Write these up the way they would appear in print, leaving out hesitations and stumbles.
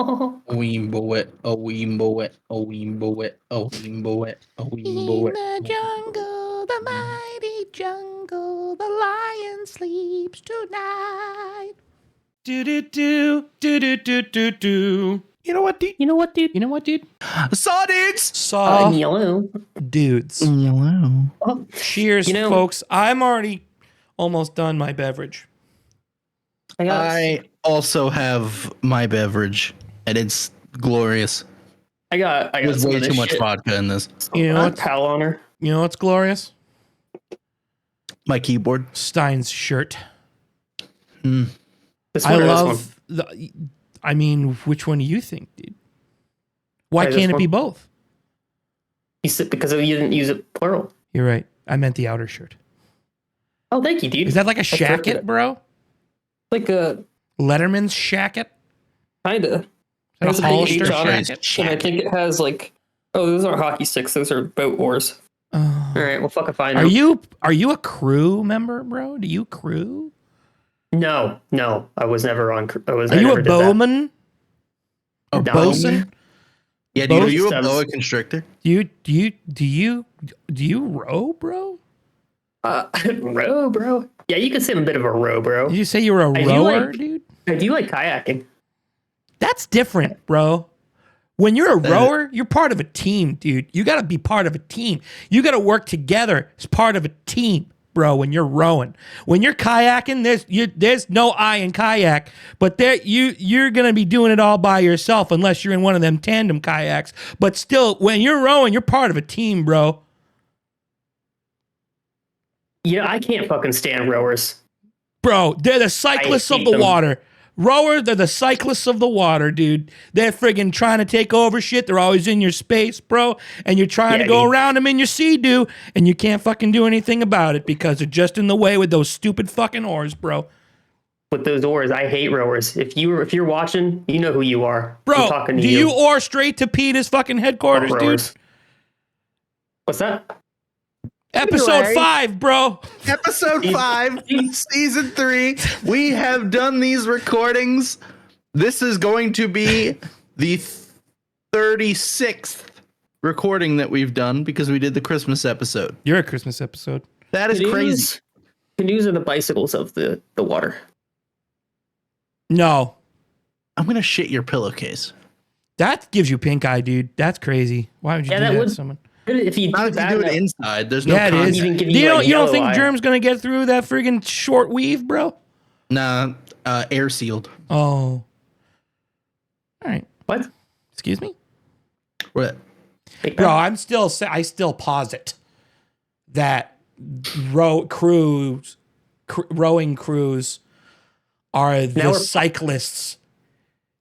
weembo it, a weembo it, a weembo it, a weembo it, a weembo it. In the jungle, the mighty jungle, the lion sleeps tonight. Do do do do do do do do. You know what, dude? You know what, dude? You know what, dude? Saw dudes. Saw Yellow. dudes. Hello. Oh, Cheers, You know- folks. I'm already almost done my beverage. I also have my beverage, and it's glorious. I got There's some way of this too much shit. vodka in this. You know I'm what's- pal on her. You know what's glorious? My keyboard. Stein's shirt. This I one or this one? love the. I mean, which one do you think, dude? Why This can't it be one? both? You said because you didn't use it plural. You're right. I meant the outer shirt. Oh, thank you, dude. Is that like a I corrected shacket, it. bro? Like a Letterman's shacket? kinda? Is that Has a a big Hollister H on it, shacket? and I think it has like. Oh, those aren't hockey sticks. Those are boat oars. Oh. All right, well, fucking fine. Are you a crew member, bro? Do you crew? No, I was never on. I was. Are I you never a did that. bowman? A Or No. bosun? Yeah, dude, are Both you a stems. boa constrictor? Do you row, bro? Row, bro. Yeah, you could say I'm a bit of a row, bro. Did you say you were a I do rower, like- dude? I do like kayaking. That's different, bro. When you're a rower, you're part of a team, dude. You got to be part of a team. You got to work together as part of a team, bro. When you're rowing, when you're kayaking, there's no I in kayak, but you're gonna be doing it all by yourself unless you're in one of them tandem kayaks. But still, when you're rowing, you're part of a team, bro. Yeah, I can't fucking stand rowers. Bro, they're the cyclists of hate the them. water. Rower, they're the cyclists of the water, dude. They're friggin' trying to take over shit. They're always in your space, bro. And you're trying to Yeah, go dude. around them in your sea-doo, and you can't fucking do anything about it because they're just in the way with those stupid fucking oars, bro. With those oars, I hate rowers. If you're watching, you know who you are. I'm Bro, talking to do you oar straight to Peter's fucking headquarters, Fuck dude? rowers. What's that? Episode Larry. 5, bro. Episode 5, season 3. We have done these recordings. This is going to be the 36th recording that we've done because we did the Christmas episode. You're a Christmas episode. That is crazy. Canoes are the bicycles of the water. No. I'm going to shit your pillowcase. That gives you pink eye, dude. That's crazy. Why would you Yeah, do that that would- to someone? If you Not do if you that, do it that- inside. There's no Yeah, it is. even give You you, don't, like, you don't yellow think eye. germs gonna get through that friggin' short weave, bro? Nah, air sealed. Oh. All right. What? Excuse me? What? Big Bro, bad? I still posit that rowing crews are the Now we're- cyclists.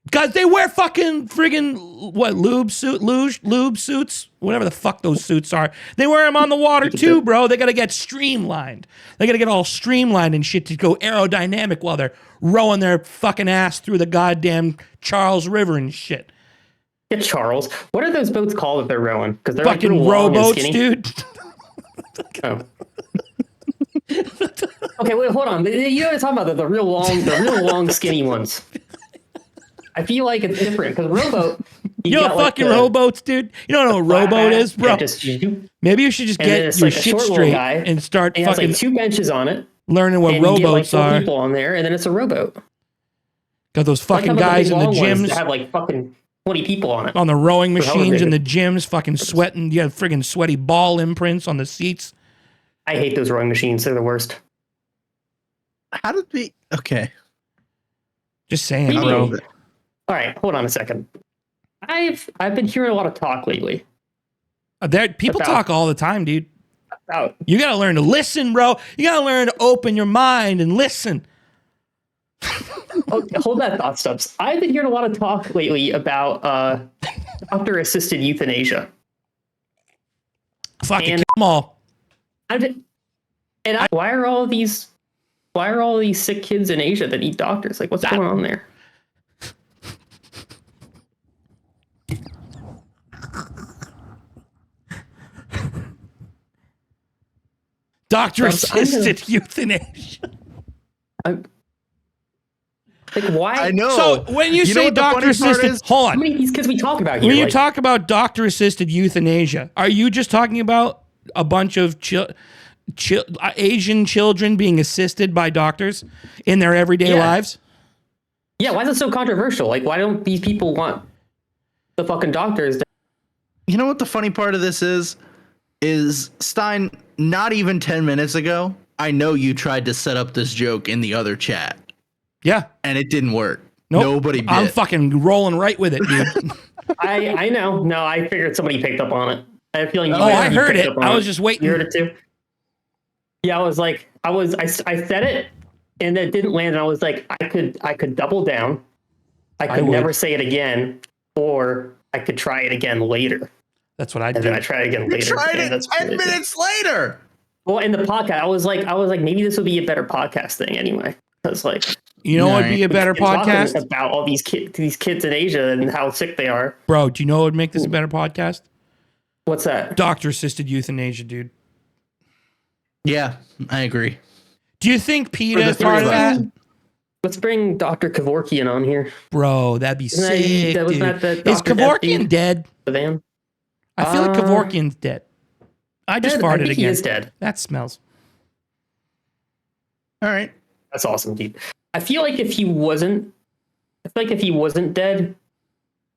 Because they wear fucking friggin' lube suits, whatever the fuck those suits are. They wear them on the water too, bro. They gotta get streamlined. They gotta get all streamlined and shit to go aerodynamic while they're rowing their fucking ass through the goddamn Charles River and shit. Yeah, Charles. What are those boats called that they're rowing? Because they're Fucking like real long and rowboats, skinny. dude. Oh. Okay, wait, hold on. You know what I'm talking about? The real long, skinny ones. I feel like it's different because rowboat. You know got, what like, fucking the rowboats, dude? You don't know what a flat rowboat hat is, bro? that just- and Maybe you should just then get it's your like a shit short little straight guy, and start it has fucking like 2 benches on it. learning what And you get like rowboats 4 are. people on there, and then it's a rowboat. Got those Like fucking how about guys big in the long ones gyms that have like fucking 20 people on it. on the rowing For however machines in big the gyms, fucking sweating. You have friggin' sweaty ball imprints on the seats. I hate those rowing machines. They're the worst. How did we? Okay. Just saying, Maybe. bro. All right, hold on a second. I've been hearing a lot of talk lately People About- talk all the time, dude. about You gotta learn to listen, bro. You gotta learn to open your mind and listen. oh, hold that thought, Stubbs. I've been hearing a lot of talk lately about doctor-assisted euthanasia. Fucking And- kill them all. Why are all these sick kids in Asia that need doctors? Like, what's going on there? Doctor Stubbs, I'm gonna- assisted euthanasia. I'm- Like, why? I know. So when you know say what the funny doctor part assisted, is? hold How on. many of these kids we talk about here? When you Like, talk about doctor assisted euthanasia, are you just talking about a bunch of Asian children being assisted by doctors in their everyday Yeah. lives? yeah, why is it so controversial? Like, why don't these people want the fucking doctors to You know what the funny part of this is? Is Stein, not even 10 minutes ago, I know you tried to set up this joke in the other chat, Yeah. and it didn't work. Nope. Nobody I'm bit. fucking rolling right with it, dude. I know. No, I figured somebody picked up on it. I have a feeling you Oh, I you heard picked it. up on I was just waiting. You heard it too? Yeah, I said it and it didn't land, and I was like, I could double down. I could would. never say it again, or I could try it again later. That's what I And do. then I tried it again You later. tried and it that's 10 really good. minutes later. Well, in the podcast, I was like, maybe this would be a better podcast thing anyway. Because like, You know what would Alright. be a better talking podcast? about all these kids in Asia and how sick they are. Bro, do you know what would make this a better podcast? What's that? Doctor assisted euthanasia, dude. Yeah, I agree. Do you think PETA For the is part three of of us. that? Let's bring Dr. Kevorkian on here. Bro, that'd be Isn't that- sick, that was dude. not the Is Dr. Death Kevorkian dude? dead? The van. I feel like Kevorkian's dead. I just I farted think again. he is dead. That smells. All right. That's awesome, dude. I feel like if he wasn't dead,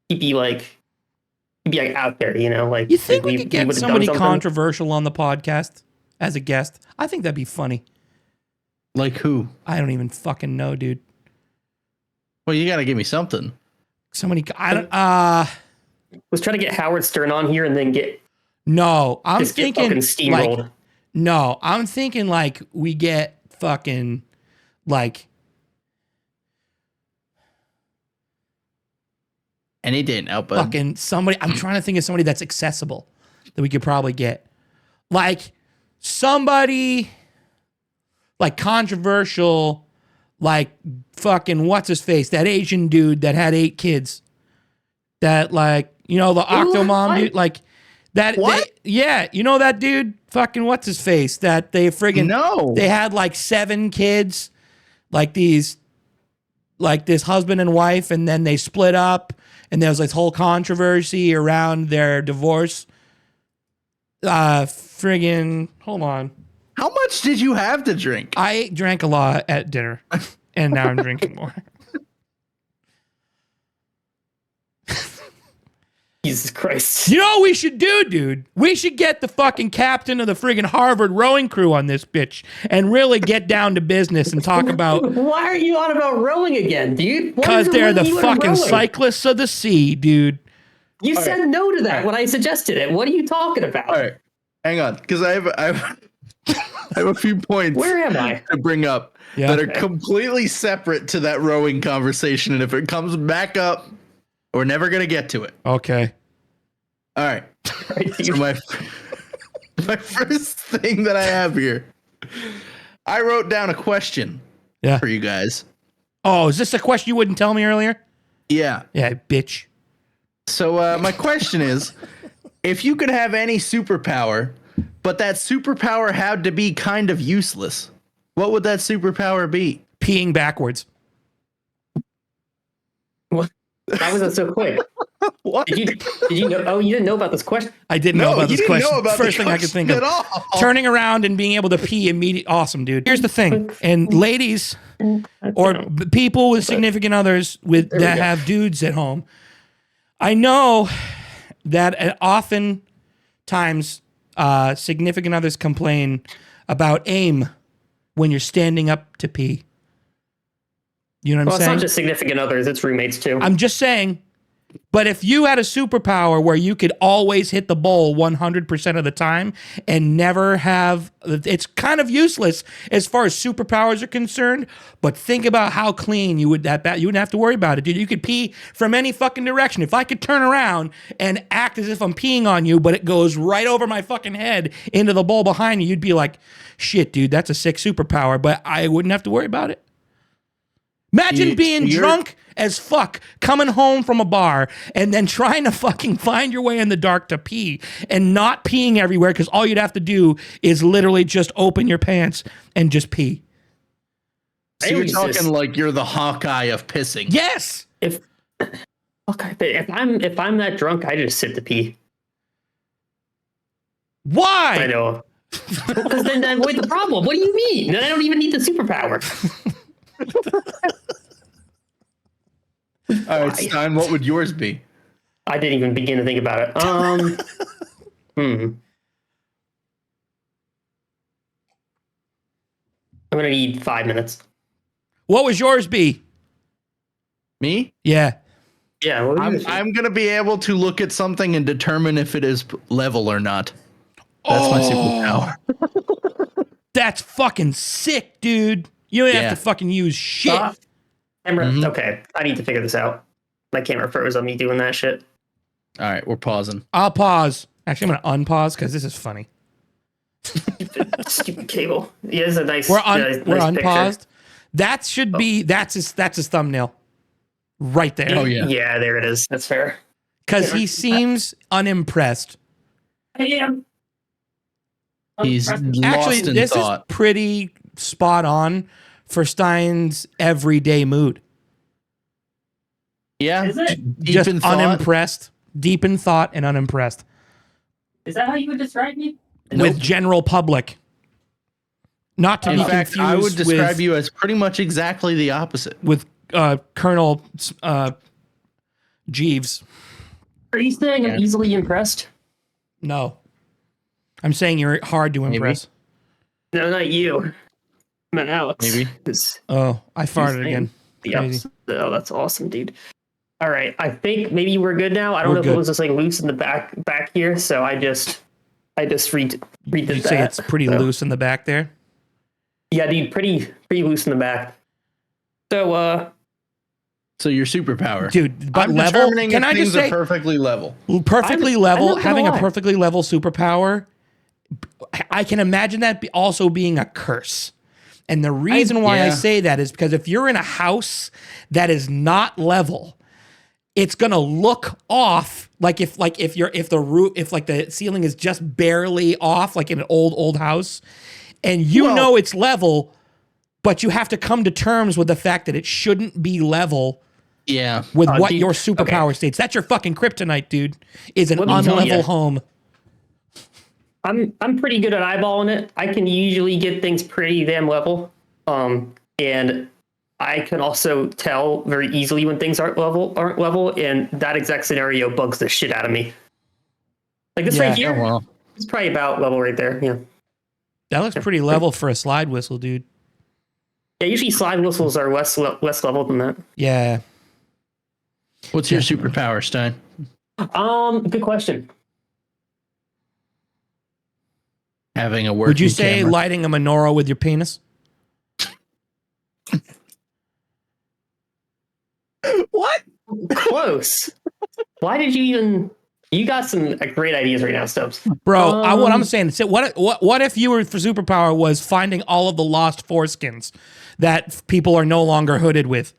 he'd be like out there, you know? Like, You think we he could get would've done somebody something. controversial on the podcast as a guest? I think that'd be funny. Like who? I don't even fucking know, dude. Well, you got to give me something. Somebody, I don't, Was trying to get Howard Stern on here and then get no, I'm just get thinking, fucking steamrolled. like, no, I'm thinking like we get fucking, like, And he didn't help it. fucking somebody. I'm trying to think of somebody that's accessible that we could probably get. Like somebody like controversial, like fucking what's his face? That Asian dude that had 8 kids. That like, you know, the Octomom what? dude, like that. What? Yeah, you know that dude? Fucking what's his face? That they friggin' No. they had like 7 kids, like these, like this husband and wife, and then they split up, and there was this whole controversy around their divorce. Friggin', hold on. How much did you have to drink? I drank a lot at dinner, and now I'm drinking more. Jesus Christ. You know what we should do, dude? We should get the fucking captain of the friggin' Harvard rowing crew on this bitch and really get down to business and talk about, Why are you on about rowing again, dude? What because is it they're with the you and fucking rowing? cyclists of the sea, dude. You said no to that when I suggested it. What are you talking about? All right. Hang on, because I have a few points Where am I? to bring up Yeah. that are completely separate to that rowing conversation. And if it comes back up, we're never going to get to it. Okay. All right. So my first thing that I have here, I wrote down a question Yeah. for you guys. Oh, is this a question you wouldn't tell me earlier? Yeah. Yeah, bitch. So my question is, if you could have any superpower, but that superpower had to be kind of useless, what would that superpower be? Peeing backwards. What? How was that so quick? What? Did you know? Oh, you didn't know about this question. I didn't know about you this didn't question. know about First the thing I could think of. question at all. Turning around and being able to pee immediately. Awesome, dude. Here's the thing. And ladies or people with significant others with we that go. have dudes at home, I know that often times significant others complain about aim when you're standing up to pee. You know what Well, I'm it's saying? not just significant others; it's roommates too. I'm just saying, but if you had a superpower where you could always hit the bowl 100% of the time and never have, it's kind of useless as far as superpowers are concerned, but think about how clean you would, you wouldn't have to worry about it, dude. You could pee from any fucking direction. If I could turn around and act as if I'm peeing on you, but it goes right over my fucking head into the bowl behind you, you'd be like, shit, dude, that's a sick superpower, but I wouldn't have to worry about it. Imagine being drunk as fuck, coming home from a bar, and then trying to fucking find your way in the dark to pee and not peeing everywhere because all you'd have to do is literally just open your pants and just pee. So you're use talking this. like you're the Hawkeye of pissing. Yes. If okay, if I'm that drunk, I just sit to pee. Why? I know. Because then I avoid the problem. What do you mean? Then I don't even need the superpower. All right, Stein, what would yours be? I didn't even begin to think about it. I'm gonna need 5 minutes. What was yours be? Me? Yeah. Yeah, what would you I'm gonna be able to look at something and determine if it is level or not. That's my superpower. That's fucking sick, dude. You don't Yeah. have to fucking use shit. Camera. Okay, I need to figure this out. My camera froze on me doing that shit. All right, we're pausing. I'll pause. Actually, I'm gonna unpause because this is funny. Stupid cable. Yeah, it's a nice. We're nice unpaused. picture. That should be that's his thumbnail, right there. Oh, yeah. Yeah, there it is. That's fair. Because he seems unimpressed. I am. He's Actually, lost in this thought. is pretty spot on for Stein's everyday mood. Yeah, Is it? deep Just in thought. unimpressed, deep in thought, and unimpressed Is that how you would describe me? with general public. Not to In be fact, confused I would describe with, you as pretty much exactly the opposite. with Colonel Jeeves. Are you saying Yeah. I'm easily impressed? No, I'm saying you're hard to impress. No, not you. I meant Alex. Maybe. Oh, I farted saying again. The Crazy. opposite. Oh, that's awesome, dude. All right, I think maybe we're good now. I don't We're know if good. it was just like loose in the back here, so I just redid You that. say it's pretty So, loose in the back there. Yeah, dude, pretty loose in the back. So So your superpower, Dude, but I'm level, determining can if I things just are say, perfectly level. perfectly I'm level, not gonna having a lie. perfectly level superpower, I can imagine that also being a curse. And the reason why I yeah. say that is because if you're in a house that is not level, it's gonna look off. Like if the roof, if like the ceiling is just barely off, like in an old house, and you Well- know it's level, but you have to come to terms with the fact that it shouldn't be level Yeah, with what dude, your superpower states. That's your fucking kryptonite, dude. Is an Let me tell unlevel ya. home. I'm pretty good at eyeballing it. I can usually get things pretty damn level. And I can also tell very easily when things aren't level, and that exact scenario bugs the shit out of me. Like this Yeah. right here, Oh, well. it's probably about level right there. Yeah. That looks pretty level for a slide whistle, dude. Yeah, usually slide whistles are less level than that. Yeah. What's your superpower, Stein? Good question. Having a working Would you say camera. lighting a menorah with your penis? What? Close. Why did you even? You got some great ideas right now, Stubbs. Bro, what I'm saying is, what if you were for superpower was finding all of the lost foreskins that people are no longer hooded with?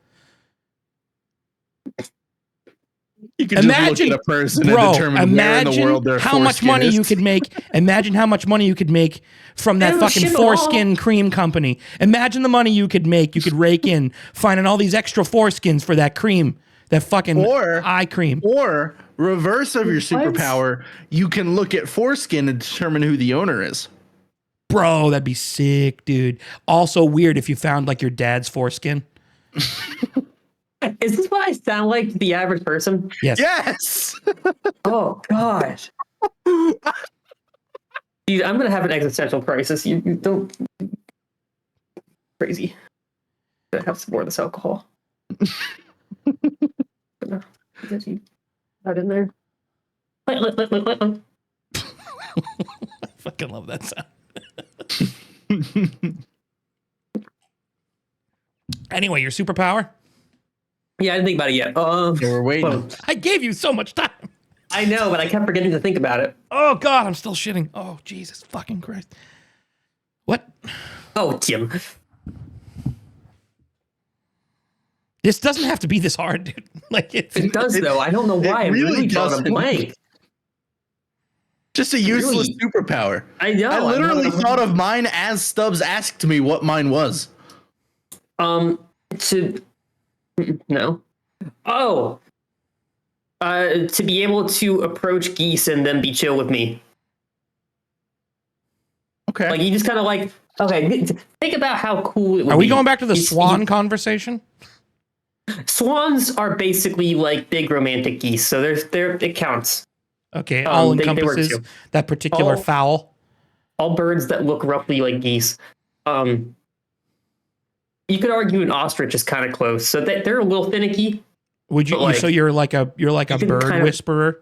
You could Imagine, just look at a person bro, and determine where in the world their how much foreskin money is. you could make. Imagine how much money you could make from that Yeah, fucking shit, foreskin cream company. Imagine the money you could make. You could rake in finding all these extra foreskins for that cream, that fucking eye cream. Or reverse of your superpower, you can look at foreskin and determine who the owner is. Bro, that'd be sick, dude. Also weird if you found like your dad's foreskin. Is this what I sound like to the average person? Yes. Yes. Oh gosh. Dude, I'm gonna have an existential crisis. You don't crazy. I'm gonna have some more of this alcohol. Out in there. I fucking love that sound. Anyway, your superpower? Yeah, I didn't think about it yet. So we're waiting. well, I gave you so much time. I know, but I kept forgetting to think about it. Oh God, I'm still shitting. Oh Jesus fucking Christ. What? Oh, Jim. This doesn't have to be this hard, dude. Like It does though. I don't know why. I'm really really drawing a doesn't. blank. Just a useless Really? superpower. I know. I literally know. thought of mine as Stubbs asked me what mine was. To no. Oh, to be able to approach geese and then be chill with me. Okay. Like you just kind of like, okay, think about how cool it would be. Are we going back to the You- swan conversation? Swans are basically like big romantic geese, so it counts. Okay, all they work encompasses too. that particular fowl. All birds that look roughly like geese. You could argue an ostrich is kind of close, so they're a little finicky. Would you? Like, so you're like a can bird kind of- whisperer.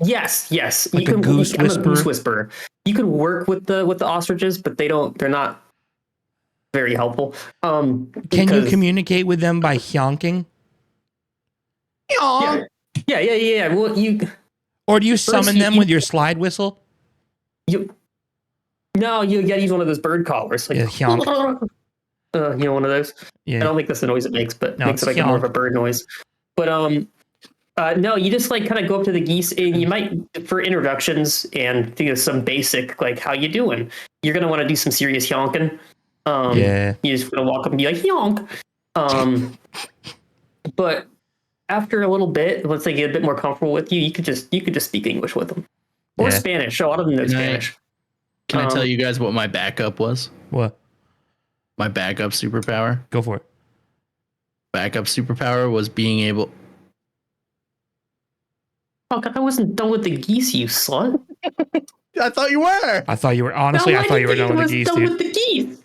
Yes. Like a goose I'm a whisperer? goose whisperer. You can work with the ostriches, but they're not very helpful. Can you because- communicate with them by honking? Yeah. Well, Or do you summon them with your slide whistle? no, you gotta use one of those bird collars. Like, Yeah, honk. one of those. I Yeah. don't think that's the noise it makes, but No, it makes it it's like more of a honk. bird noise. But no, you just like kind of go up to the geese, and you might for introductions and some basic like how you doing. You're gonna want to do some serious honking. Yeah. You just gonna walk up and be like honk. But after a little bit, once they get a bit more comfortable with you, you could just speak English with them or Yeah. Spanish. A lot of them know Can I- Spanish. Can I tell you guys what my backup was? What? My backup superpower? Go for it. Backup superpower was being able. Fuck, I wasn't done with the geese, you slut. I thought you were. I thought you were honestly. No, I thought you were done with the geese, done dude. with the geese.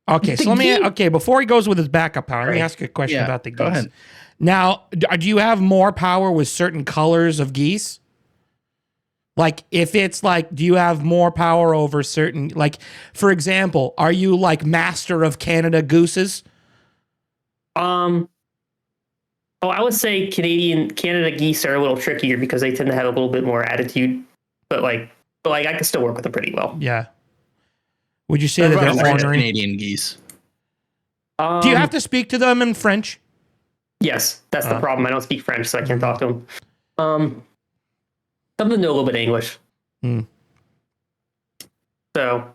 Okay, so the let me. geese- Okay, before he goes with his backup power, let me Right. ask you a question Yeah, about the geese. go ahead. Now, do you have more power with certain colors of geese? Like, if it's like, do you have more power over certain, like, for example, are you like master of Canada gooses? Oh, I would say Canada geese are a little trickier because they tend to have a little bit more attitude. But I can still work with them pretty well. Yeah. Would you say What that about they're French ornery? Canadian geese? Do you have to speak to them in French? Yes, that's the problem. I don't speak French, so I can't talk to them. Some of them know a little bit of English. Hmm. So,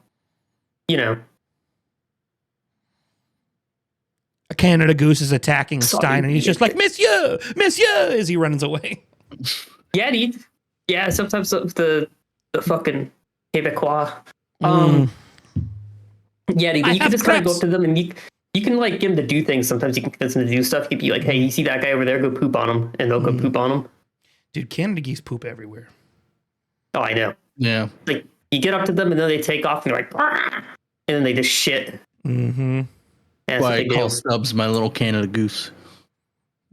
A Canada goose is attacking Sorry. Stein, and he's just like, Monsieur, Monsieur, as he runs away. yeah, dude. Yeah, sometimes the fucking Quebecois. Yeah, dude, I you can have just kind of go crepes. up to them and you can like get them to do things. Sometimes you can convince them to do stuff. You can be like, hey, you see that guy over there? Go poop on him. And they'll go poop on him. Dude, Canada geese poop everywhere. Oh, I know. Yeah. Like, you get up to them and then they take off and they're like, "Argh!" And then they just shit. Mm-hmm. That's Why what I they call do. Stubbs my little Canada goose.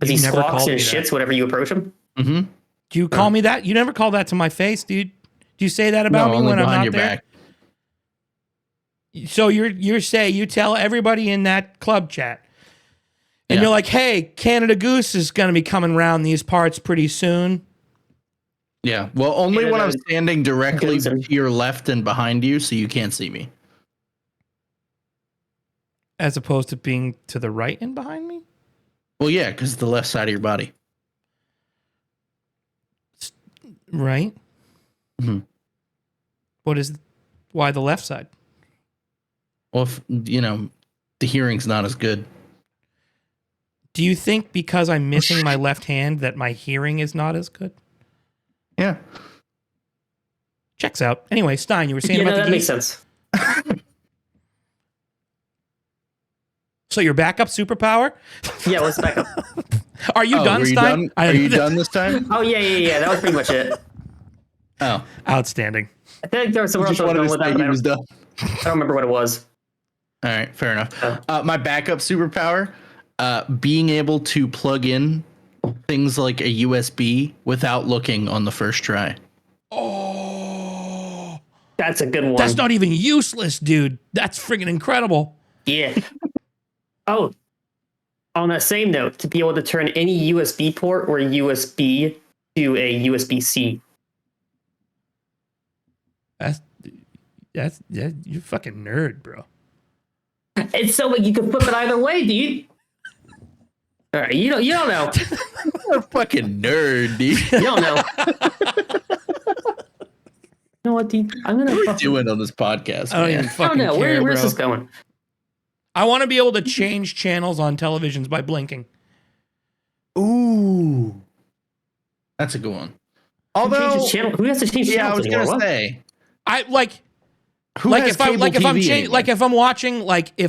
Because he You never squawks called and me that. shits whenever you approach him. Mm-hmm. Do you call me that? You never call that to my face, dude. Do you say that about No, me only when I'm behind not your there? back. So you tell everybody in that club chat, and Yeah. you're like, "Hey, Canada Goose is going to be coming around these parts pretty soon." Yeah. Well, only when I'm Canada standing directly goes in. to your left and behind you, so you can't see me. As opposed to being to the right and behind me? Well, yeah, because the left side of your body. Right? Mhm. Why the left side? Well, if, the hearing's not as good. Do you think because I'm missing my left hand that my hearing is not as good? Yeah. Checks out. Anyway, Stein, you were saying Yeah, no, about that the makes geese. sense. So your backup superpower? Yeah, let's back up. Are you done, were you Stein? done? Are you done this time? Oh, yeah. That was pretty much it. Oh, Outstanding. I think there was somewhere else just I was wanted going to with that, say but he was done. I don't remember what it was. All right, fair enough. My backup superpower, being able to plug in things like a USB without looking on the first try. Oh, That's a good one. that's not even useless, dude. That's friggin' incredible. Yeah. Oh, on that same note, to be able to turn any USB port or USB to a USB-C. That's you're a fucking nerd, bro. It's so like you can flip it either way, dude. All right, you don't know. You're a fucking nerd, dude. You don't know. You know what, dude? I'm gonna. What are we fucking- doing on this podcast? I don't man? even I don't fucking know. care, Where's bro. this going? I want to be able to change channels on televisions by blinking. Ooh, that's a good one. Although, Who has to change yeah, I channels was anymore? gonna What? say, I like who has cable TV anymore? if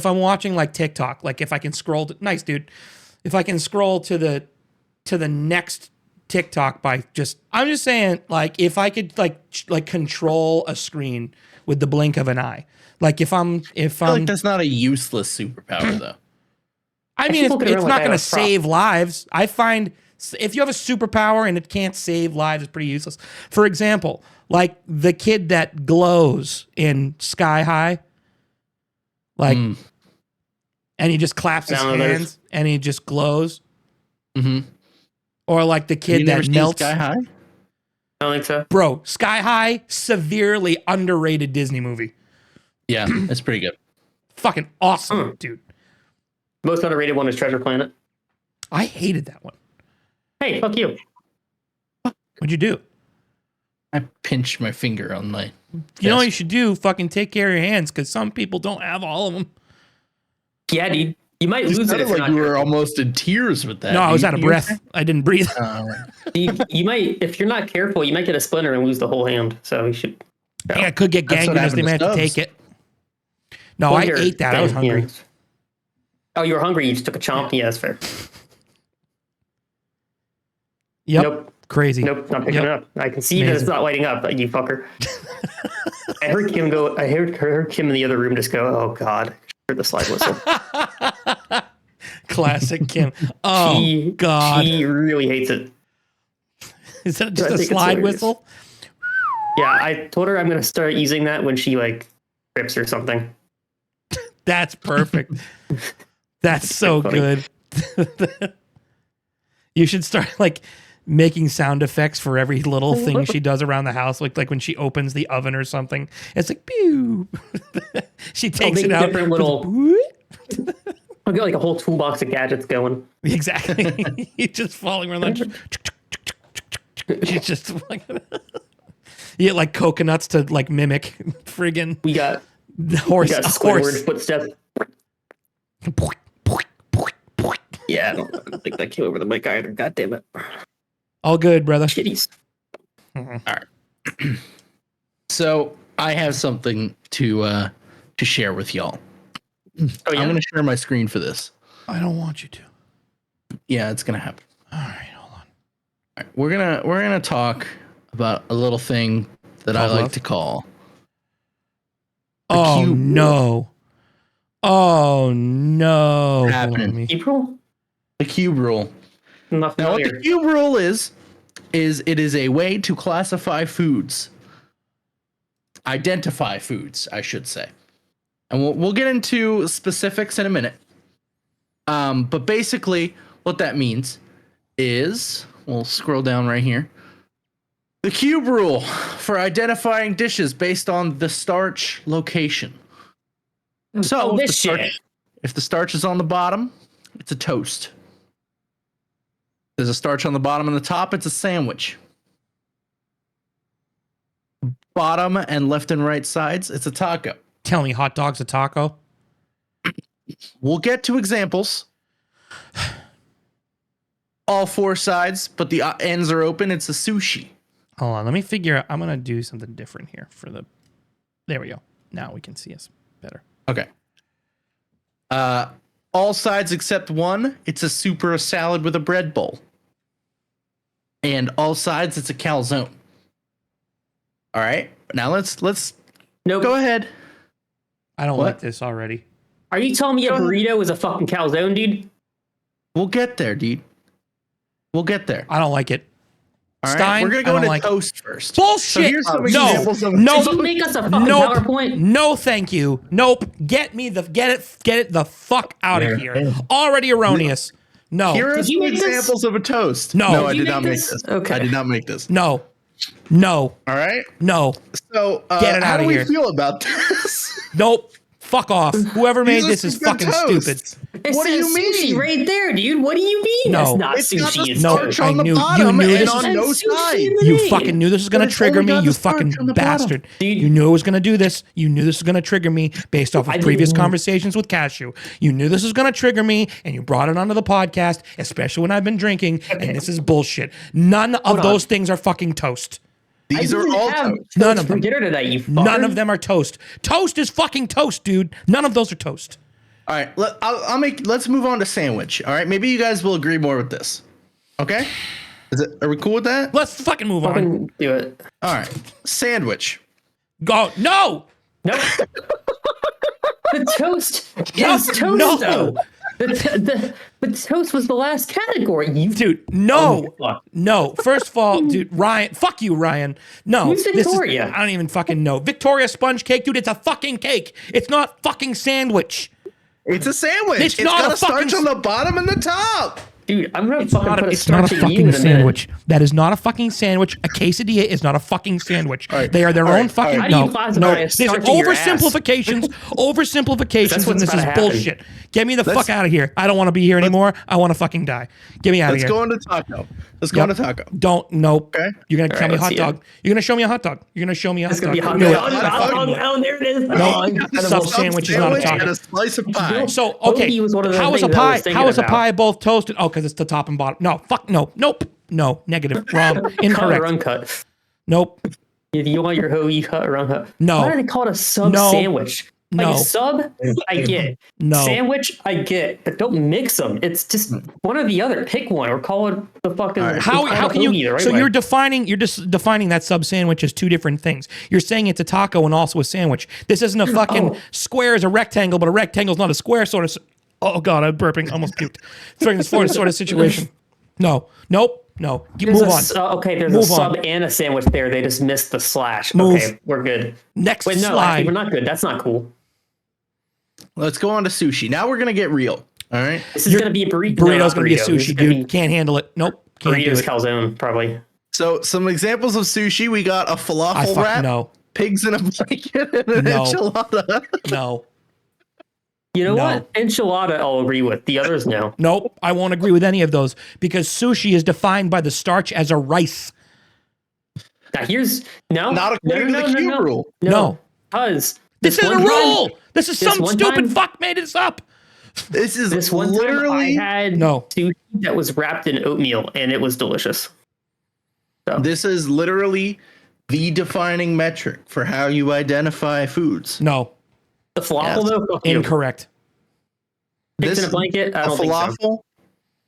I'm watching like TikTok, like if I can scroll nice dude. If I can scroll to the next TikTok by I'm just saying, like if I could like control a screen with the blink of an eye. Like if I'm I feel like that's not a useless superpower though. I mean, keep looking it's around not like I going to have a prop. save lives. I find if you have a superpower and it can't save lives, it's pretty useless. For example, like the kid that glows in Sky High, like, and he just claps his hands and he just glows. Mm-hmm. Or like the Have kid you never that seen melts. Sky High? I don't think so. Bro, Sky High, severely underrated Disney movie. Yeah, it's pretty good. Fucking awesome, dude. Most underrated one is Treasure Planet. I hated that one. Hey, fuck you. What'd you do? I pinched my finger on my. You know what you should do? Fucking take care of your hands, because some people don't have all of them. Yeah, dude. You might lose it sounded if you're like not you were careful. almost in tears with that. No, I was out of breath. I didn't breathe. You might, if you're not careful, you might get a splinter and lose the whole hand. So you should. Yeah, I could get That's what gangrenous. They happened may to have to Stubbs. take it. No, I ate that. I was hungry. Yeah. Oh, you were hungry. You just took a chomp. Yeah, that's fair. Yep. Nope. Crazy. Nope. Not picking it up. I can see that it's not lighting up. You fucker. I heard Kim go. I heard Kim in the other room just go. Oh God. Heard the slide whistle. Classic Kim. Oh God. She really hates it. Is that just I a think it's slide hilarious. whistle? Yeah, I told her I'm gonna start using that when she like trips or something. That's perfect. That's so funny. good. You should start like making sound effects for every little thing she does around the house, like when she opens the oven or something. It's like pew. She takes it out. Different little. I'll get like a whole toolbox of gadgets going. Exactly. You're just falling around. Like, you just like you get like coconuts to like mimic friggin' We got horse. Squidward footsteps. Yeah, I don't think that came over the mic either. God damn it. All good, brother. Kitties. All right. So I have something to share with y'all. Oh, yeah? I'm going to share my screen for this. I don't want you to. Yeah, it's going to happen. All right, hold on. All right, we're gonna talk about a little thing that I Called like love? to call. Oh cube no! Oh no! Happening. Hold on, April? The cube rule. Not Now, what familiar. the cube rule is it is a way to classify foods, identify foods, I should say, and we'll get into specifics in a minute. But basically, what that means is we'll scroll down right here. The cube rule for identifying dishes based on the starch location. So, this shit. if the starch is on the bottom, it's a toast. There's a starch on the bottom and the top, it's a sandwich. Bottom and left and right sides, it's a taco. Tell me, hot dog's a taco? We'll get to examples. All four sides, but the ends are open, it's a sushi. Hold on, let me figure out. I'm gonna do something different here for the. There we go. Now we can see us better. Okay. All sides except one, it's a soup or a salad with a bread bowl. And all sides, it's a calzone. All right. Now let's Nope. go ahead. I don't What? like this already. Are you telling me a burrito is a fucking calzone, dude? We'll get there, dude. We'll get there. I don't like it. All right. Stein, We're gonna I go don't into like it. toast first. Bullshit! So here's some No, examples of no, Did you make us a fucking nope, PowerPoint? no, thank you. Nope. Get it the fuck out of here. Already erroneous. No, Here are Did you some make this? examples of a toast. No. I Did you did not make make this? this. Okay. I did not make this. no. All right. No. So Get it how outta do we here. feel about this? Nope. Fuck off. Whoever made this is some good fucking toast. stupid. It What do says you sushi mean? right there, dude. What do you mean? No. That's not It's got sushi. the It's starch toast. on the I knew- you bottom knew and this on was- no That's sushi side. in the You name. fucking knew this was gonna But it's trigger only me, got you the starch fucking on the bottom. bastard. Dude. You knew it was gonna do this. You knew this was gonna trigger me based off of I previous didn't- conversations with Cashew. You knew this was gonna trigger me, and you brought it onto the podcast, especially when I've been drinking, and this is bullshit. None of Hold on. those things are fucking toast. These are all toast. None toast of for them. dinner tonight, you fucker. None of them are toast. Toast is fucking toast, dude. None of those are toast. All right, let's move on to sandwich. All right, maybe you guys will agree more with this. Okay, are we cool with that? Let's fucking move on. Fucking do it. All right, sandwich. Go. No. Nope. The toast No, is toast, no. though. The toast was the last category. You Dude, no. Oh, fuck. No. First of all, dude, Ryan, fuck you, Ryan. No. Who's this is- Victoria? I don't even fucking know. Victoria sponge cake, dude, it's a fucking cake. It's not fucking sandwich. It's a sandwich. It's It's not got a a starch fucking- on the bottom and the top. Dude, I'm gonna It's fucking not put a it's not a starch at you fucking in a minute. sandwich. That is not a fucking sandwich. A quesadilla is not a fucking sandwich. right. They are their All own right. fucking How do you no. classify No, a these are starch in your ass? oversimplifications, oversimplifications, That's and what's this is about to happen. bullshit. Get me the Let's- fuck out of here. I don't want to be here anymore. I want to fucking die. Get me out of Let's here. go into taco. Let's go Yep. into taco. Don't. Nope. Okay. You're gonna tell me let's hot see dog. it. You're gonna show me a hot dog. You're gonna show me a hot It's gonna dog. be hot Knew dog. it. Oh, there it is. No, Oh, sub sandwich is not a Sandwich taco. and a slice of pie. So okay, Hoagie was one of the how is a things I was pie? thinking How is a about. pie both toasted? Oh, because it's the top and bottom. No, fuck no, nope, no, negative, wrong, Cut or incorrect. uncut. Nope, If you want your hoagie cut or uncut. No. Why do they call it a sub No. sandwich? Like No. sub, I get. No. Sandwich, I get. But don't mix them. It's just one or the other. Pick one or call it the fucking. All right. How call it can hoagie you? the right So way. you're just defining that sub sandwich as two different things. You're saying it's a taco and also a sandwich. This isn't a fucking Oh. square is a rectangle, but a rectangle's not a square sort of. Oh god, I'm burping, almost puked. It's sort of situation. No, nope, no. There's Move a on. s- okay, there's Move a sub on. and a sandwich there. They just missed the slash. Move. Okay, we're good. Next Wait, no, actually, slide. we're not good. That's not cool. Let's go on to sushi. Now we're gonna get real. All right. This is gonna be a burrito. Burrito's gonna be a This is sushi, gonna dude. Can't handle it. Nope, can't do Burrito's it. calzone, probably. So some examples of sushi. We got a I falafel fucking wrap, know. pigs in a blanket, and an No. enchilada. No. You know No. what? Enchilada, I'll agree with. The others, no. Nope, I won't agree with any of those because sushi is defined by the starch as a rice. Now here's no, Not according to the cube rule. No. because This is a one time- rule. This is some one stupid time- fuck made this up. This is This one literally. time I had No. sushi that was wrapped in oatmeal, and it was delicious. This is literally the defining metric for how you identify foods. No, The falafel, Yes. though, fuck you. incorrect. Pigs in a blanket, I a don't think so. falafel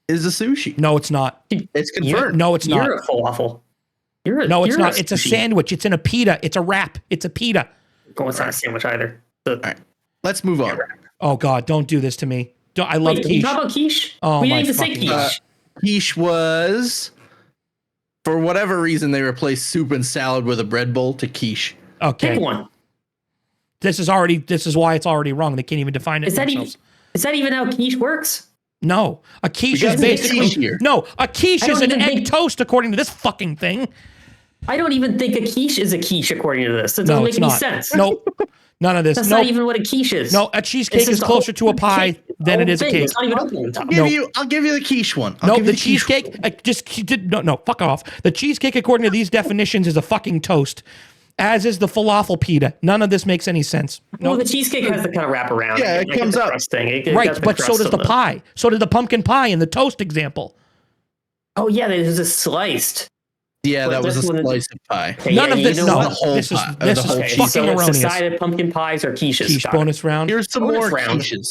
is a sushi. No, it's not. It's confirmed. No, it's not. You're a falafel. No, it's you're not. It's a sushi. sandwich. It's in a pita. It's a wrap. It's a pita. Oh, it's not a sandwich either. The, All right, let's move on. Oh God, don't do this to me. Don't, I love Wait, quiche. you talk about quiche? Oh, we my didn't even say fucking quiche. God. Quiche was, for whatever reason, they replaced soup and salad with a bread bowl to quiche. Okay, Pick one. this is why it's already wrong. They can't even define it Is that themselves. even how quiche works? No, a quiche We is got basically quiche here. no. A quiche I don't is an even egg think- toast according to this fucking thing. I don't even think a quiche is a quiche according to this. That doesn't No, make it's any not. sense. Nope, none of this. That's Nope. not even what a quiche is. No, a cheesecake It's is just a closer whole to a pie cake. than The it is a whole thing. cake. It's not even open on top. I'll give you the quiche one. I'll No, give you the quiche one. cheesecake. No, fuck off. The cheesecake, according to these definitions, is a fucking toast, as is the falafel pita. None of this makes any sense. Well, No, the cheesecake has to kind of wrap around. Yeah, it Like, comes the up. crust thing. It right, got the but so crust does on the pie. So did the pumpkin pie in the toast example. Oh yeah, there's a sliced. Yeah, But that was a this one- slice of pie. Okay, None yeah, of you this. know No, what? The whole this is pie- this the is whole Okay, fucking so it's erroneous. decided pumpkin pies or quiches. Quiche Got it. bonus round. Here's some Bonus more round. quiches.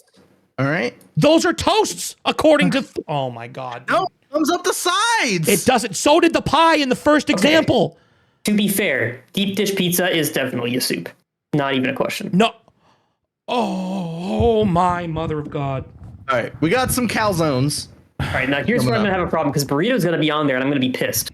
All right. Those are toasts, according to. Oh my god. No, thumbs up the sides. It doesn't. So did the pie in the first example. To be fair, deep dish pizza is definitely a soup. Not even a question. No. Oh my mother of God. All right, we got some calzones. All right, now here's where I'm Coming gonna have a problem because burrito's gonna be on there and I'm gonna be pissed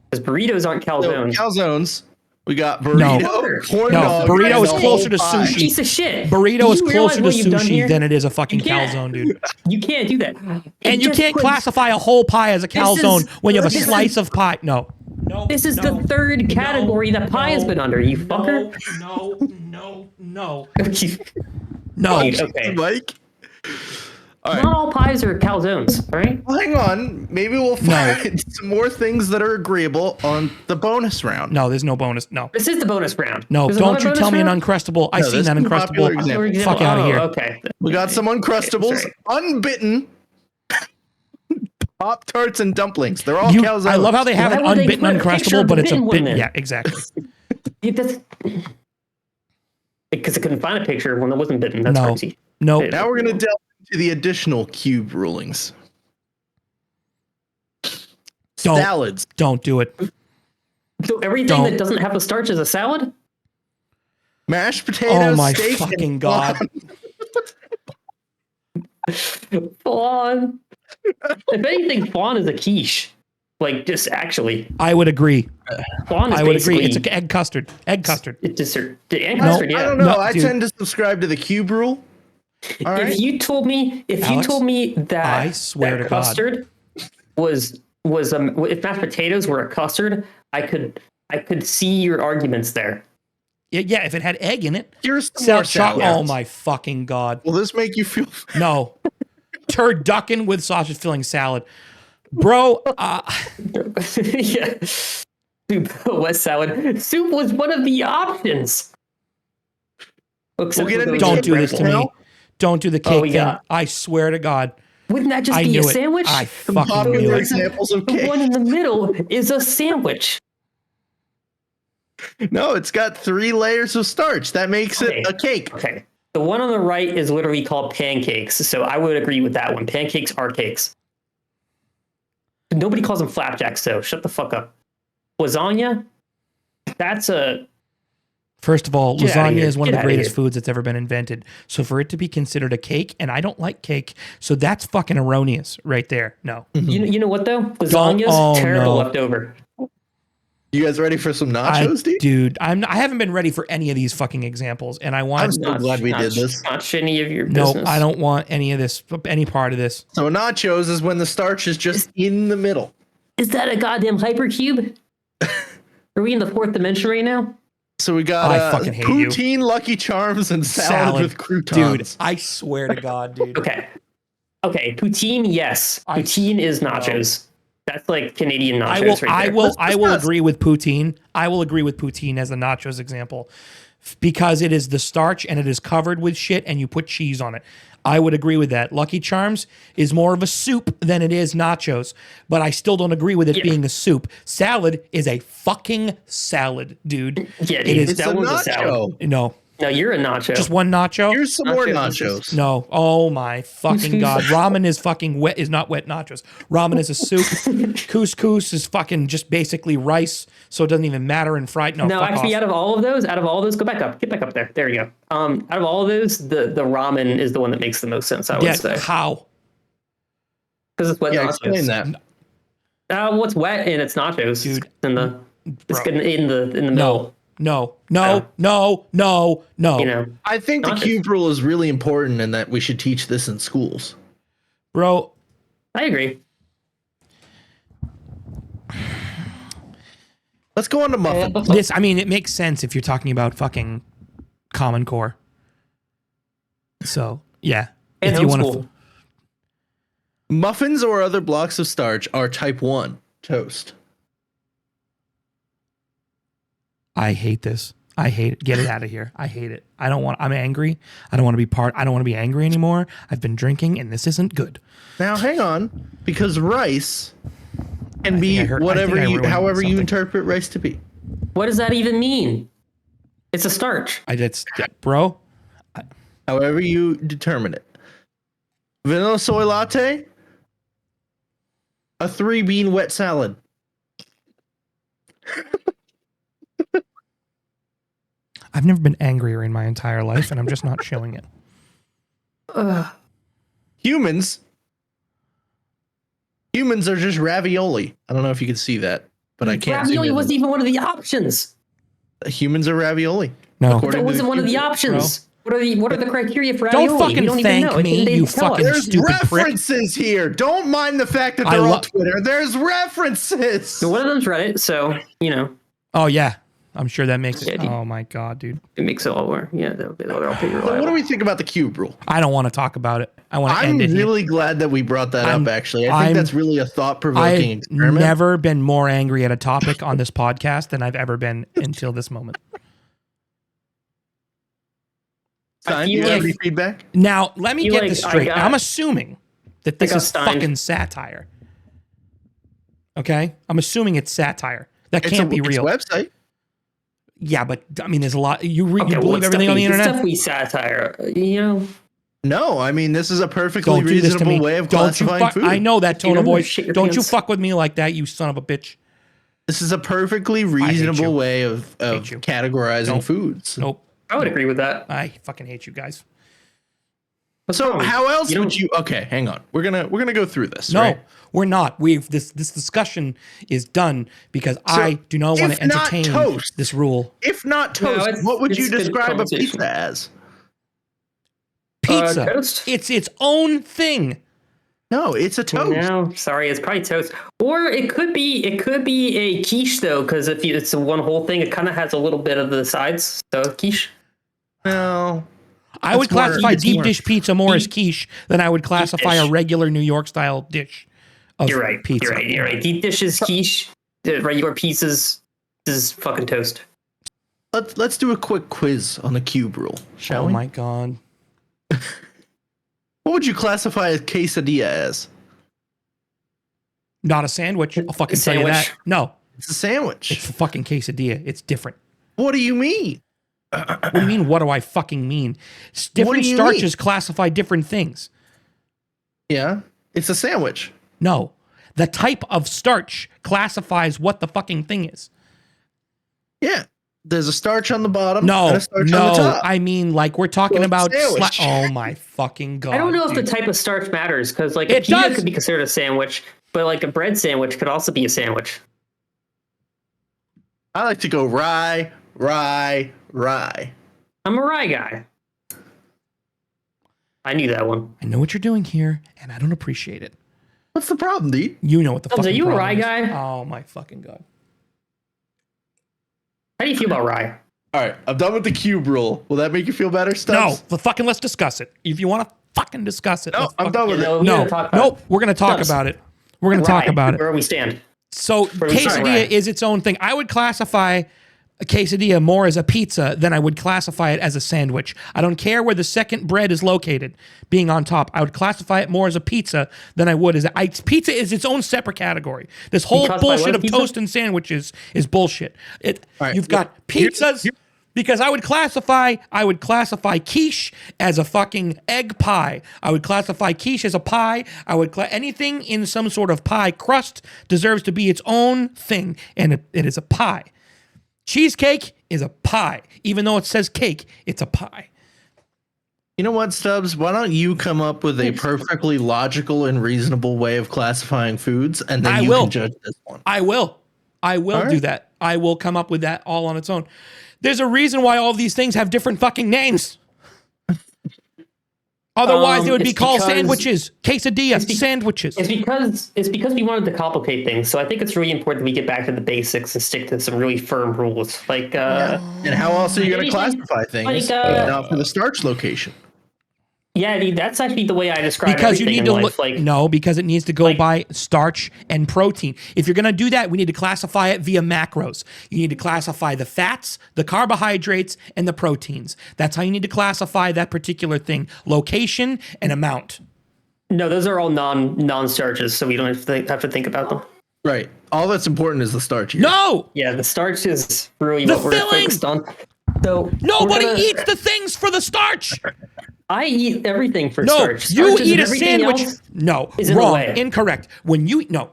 because burritos aren't So calzones. calzones. We got burrito, corn No, dog, burrito and is the closer whole to pie. sushi. Piece of shit. Burrito is You realize closer to what you've done sushi here? than it is a fucking You can't. calzone, dude. You can't do that. And you just can't put- classify a whole pie as a is- calzone when you have a this is- slice of pie. No. No. This is no, the third category that pie has been under. You fucker. No. No. Okay. Mike. All right. Not all pies are calzones, right? Well, hang on. Maybe we'll find some more things that are agreeable on the bonus round. No, there's no bonus. No. This is the bonus round. No, There's don't another you tell bonus me an round? Uncrustable. I've No, seen this that is a popular Uncrustable. example. Fuck out of here. Okay. We got some Uncrustables, sorry. unbitten, Pop Tarts, and dumplings. They're all You, calzones. I love how they have Why an would they unbitten put a picture Uncrustable, of but the it's a bitten one bit. then? Yeah, exactly. Because I couldn't find a picture of one that wasn't bitten. That's No. crazy. No. Now we're gonna delve into the additional cube rulings. Salads. Don't do it. So everything Don't. that doesn't have a starch is a salad? Mashed potatoes. Oh my steak, fucking and God. Flan. If anything, flan is a quiche. Like, just actually. I would agree. Flan is I would agree. basically- It's an egg custard. Egg custard. It's dessert. And custard, yeah. I don't know. No, I dude. tend to subscribe to the cube rule. All right. If you told me Alex, that I swear that to God. custard was if mashed potatoes were a custard, I could see your arguments there. Yeah, if it had egg in it. Here's some more Chocolate. salads. Oh my fucking God. Will this make you feel? No. Turducken with sausage filling salad. Bro, Yeah. Soup, wet salad. Soup was one of the options. Except get for into those- don't do this to me. now? Don't do the Oh, cake we thing. got- I swear to God. Wouldn't that just I be knew a it. sandwich? I fucking knew Popular it. examples of The cake. one in the middle is a sandwich. No, it's got 3 layers of starch. That makes it a cake. Okay. The one on the right is literally called pancakes. So I would agree with that one. Pancakes are cakes. Nobody calls them flapjacks, so shut the fuck up. Lasagna? That's a... First of all, Get outta lasagna here. is one of Get the outta greatest here. foods that's ever been invented. So for it to be considered a cake, and I don't like cake, so that's fucking erroneous right there. No. You know what, though? Lasagna's oh, terrible no. leftover. You guys ready for some nachos, dude? Dude, I haven't been ready for any of these fucking examples, and I I'm want so glad we did this. Not any of your no, business. I don't want any of this, any part of this. So nachos is when the starch is just in the middle. Is that a goddamn hypercube? Are we in the 4th dimension right now? So we got I fucking hate you. poutine, Lucky Charms, and salad with croutons. Dude, I swear to God, dude. Okay, poutine, yes. I- Poutine is nachos. That's like Canadian nachos right there. I will agree with poutine. I will agree with poutine as the nachos example because it is the starch and it is covered with shit and you put cheese on it. I would agree with that. Lucky Charms is more of a soup than it is nachos, but I still don't agree with it being a soup. Salad is a fucking salad, dude. Yeah, it dude, is. It's that a one's a salad. nacho. No, No, you're a nacho. just one nacho. Here's some more Nachos. nachos. No. Oh my fucking God. Ramen is fucking wet, is not wet nachos. Ramen is a soup. Couscous is fucking just basically rice, so it doesn't even matter in fried. No, No, fuck actually, off. out of all of those, go back up. Get back up there. There you go. Out of all of those, the ramen is the one that makes the most sense, I would Yeah, say. how? Because it's wet Yeah, nachos. explain that. What's wet and it's nachos. Dude. It's in the it's Bro. in the middle. No. You know. I think the Nachos. cube rule is really important and that we should teach this in schools. Bro, I agree. Let's go on to muffins. this, I mean, it makes sense if you're talking about fucking Common Core. So, yeah. And if you want homeschool. to. Muffins or other blocks of starch are type 1 toast. I hate this. I hate it. Get it out of here. I hate it. I'm angry. I don't want to be angry anymore. I've been drinking and this isn't good. Now, hang on, because rice can I be think I heard- I whatever think I you, ruined however you something. interpret rice to be. What does that even mean? It's a starch. Bro, However you determine it. Vanilla soy latte, a 3-bean wet salad. I've never been angrier in my entire life and I'm just not showing it. Humans are just ravioli. I don't know if you can see that, but I can't. zoom Ravioli in. wasn't even one of the options. Humans are ravioli. No. According That to wasn't one of the cube rule. options. What are the criteria for ravioli? Don't fucking We don't thank even know. me, They you didn't tell us. fucking There's stupid prick. references here. Don't mind the fact that I they're lo- on Twitter. There's references. So one of them's Reddit, so you know. Oh, yeah. I'm sure that makes it. Yeah, dude. Oh my god, dude. It makes it all work. Yeah, that'll be all pretty So reliable. what do we think about the cube rule? I don't want to talk about it. I want to I'm end it here. really glad that we brought that up, actually. I think that's really a thought-provoking I've experiment. never been more angry at a topic on this podcast than I've ever been until this moment. Stein, do feel you have like- any feedback? Now, let me You get like- this I straight. got- I'm assuming that this got is Stein. fucking satire. Okay? I'm assuming it's satire. That It's can't be it's a real. website. Yeah, but I mean, there's a lot. You Okay, believe everything on the internet? Stuff we satire, you know. No, I mean, this is a perfectly Don't do this to me. reasonable way of Don't you classifying food. I know that tone You of know, voice. shit your Don't you pants. fuck with me like that, you son of a bitch. This is a perfectly you. reasonable way of Hate you. categorizing Nope. foods. Nope. I would agree with that. I fucking hate you guys. So how else You would don't- you? Okay, hang on. We're gonna go through this. No, right? we're not. This discussion is done because I do not want if to not entertain toast- this rule. If not No, toast, it's- what would it's you good describe a conversation. pizza as? Pizza. Toast? It's its own thing. No, it's a toast. No, sorry, it's probably toast. Or it could be a quiche though, because if it's a one whole thing, it kind of has a little bit of the sides. So quiche. No. I would That's more- classify it's deep more- dish pizza more as quiche than I would classify a dish. regular New York style dish of You're right. pizza. You're right. Deep dish is quiche. The regular pizzas is fucking toast. Let's do a quick quiz on the cube rule, shall Oh we? my god. What would you classify a quesadilla as? Not a sandwich. I'll fucking tell you Sandwich. that. No, It's a sandwich. it's a fucking quesadilla. It's different. What do you mean? What do you mean? What do I fucking mean? Different do you starches classify different things. Yeah, it's a sandwich. No, the type of starch classifies what the fucking thing is. Yeah, there's a starch on the bottom. No, and a starch on the no, top. I mean like we're talking Well, about. sandwich. Oh my fucking god! I don't know if dude. the type of starch matters because like It a pita does. could be considered a sandwich, but like a bread sandwich could also be a sandwich. I like to go rye. I'm a rye guy. I knew that one. I know what you're doing here, and I don't appreciate it. What's the problem, dude? You know what the Stubbs, fucking are you a problem rye is. guy? Oh my fucking god! How do you feel about rye? All right, I'm done with the cube rule. Will that make you feel better, No, Stubbs? the fucking let's discuss it. If you want to fucking discuss it, No, let's I'm fucking- done with it. we No, gotta talk about nope. We're gonna talk Stubbs. about it. We're gonna talk Rye, about it. Where we stand. So do we start? quesadilla Right. is its own thing. I would classify a quesadilla more as a pizza than I would classify it as a sandwich. I don't care where the second bread is located, being on top. I would classify it more as a pizza than I would as pizza is its own separate category. This whole classify bullshit what of pizza? toast and sandwiches is bullshit. All right, You've got pizzas. Because I would classify quiche as a fucking egg pie. I would classify quiche as a pie. I would anything in some sort of pie crust deserves to be its own thing, and it is a pie. Cheesecake is a pie, even though it says cake. It's a pie. You know what, Stubbs? Why don't you come up with a perfectly logical and reasonable way of classifying foods, and then I you will. can judge this one. I will All do right. that. I will come up with that all on its own. There's a reason why all these things have different fucking names. Otherwise, they would be it's called because- sandwiches, quesadilla, be- sandwiches. It's because we wanted to complicate things. So I think it's really important that we get back to the basics and stick to some really firm rules. Like And how else are you going to Anything classify things like, if not for the starch location? yeah, dude, that's actually the way I describe Because you everything need to in look. life. Like No, because it needs to go by starch and protein. If you're going to do that, we need to classify it via macros. You need to classify the fats, the carbohydrates, and the proteins. That's how you need to classify that particular thing: location and amount. no, those are all non-starches, so we don't have to think about them. Right. All that's important is the starch here. No, Yeah, the starch is really The what we're filling! focused on. So nobody we're gonna- eats the things for the starch. I eat everything for No, starch. you Starches eat and a everything sandwich. else No, is in the wrong, way. incorrect. When you no,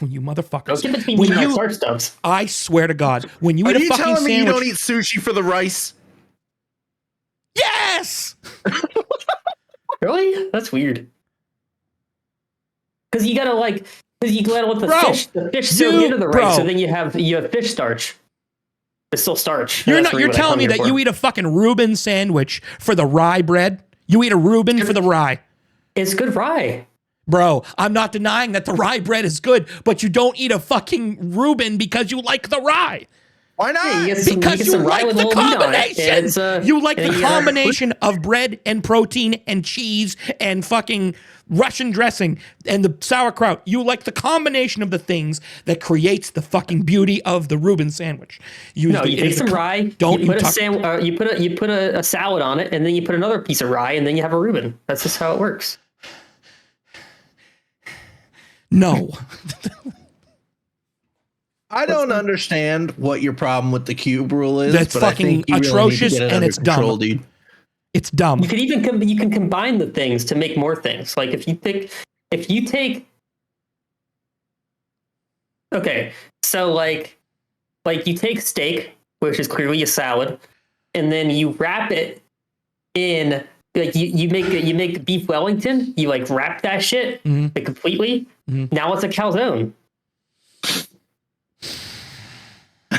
you motherfuckers. Don't get between When me and my you, starch stubs. I swear to God, when you Are eat a you fucking telling me you sandwich, don't eat sushi for the rice? yes. Really? That's weird. Because you gotta let the Bro, fish soak into the rice, bro. so then you have fish starch. It's still starch. You're That's not. really You're what I telling come me here that for. you eat a fucking Reuben sandwich for the rye bread? You eat a Reuben for the rye, It's good rye. bro. I'm not denying that the rye bread is good, but you don't eat a fucking Reuben because you like the rye. Why not? Yeah, you get some, Because you, get you some rye like with the a little meat on it, combination. and it's, You like and the you get a- combination of bread and protein and cheese and fucking Russian dressing and the sauerkraut. You like the combination of the things that creates the fucking beauty of the Reuben sandwich. No, you take some rye. Don't you put talk- you put a salad on it, and then you put another piece of rye, and then you have a Reuben. That's just how it works. No. I don't understand what your problem with the cube rule is. That's but fucking I think you atrocious, really need to get it and under it's control, dumb. dude. It's dumb. You could even you can combine the things to make more things. Like if you take okay, so like you take steak, which is clearly a salad, and then you wrap it in like you make beef Wellington. You like wrap that shit like completely. Now it's a calzone.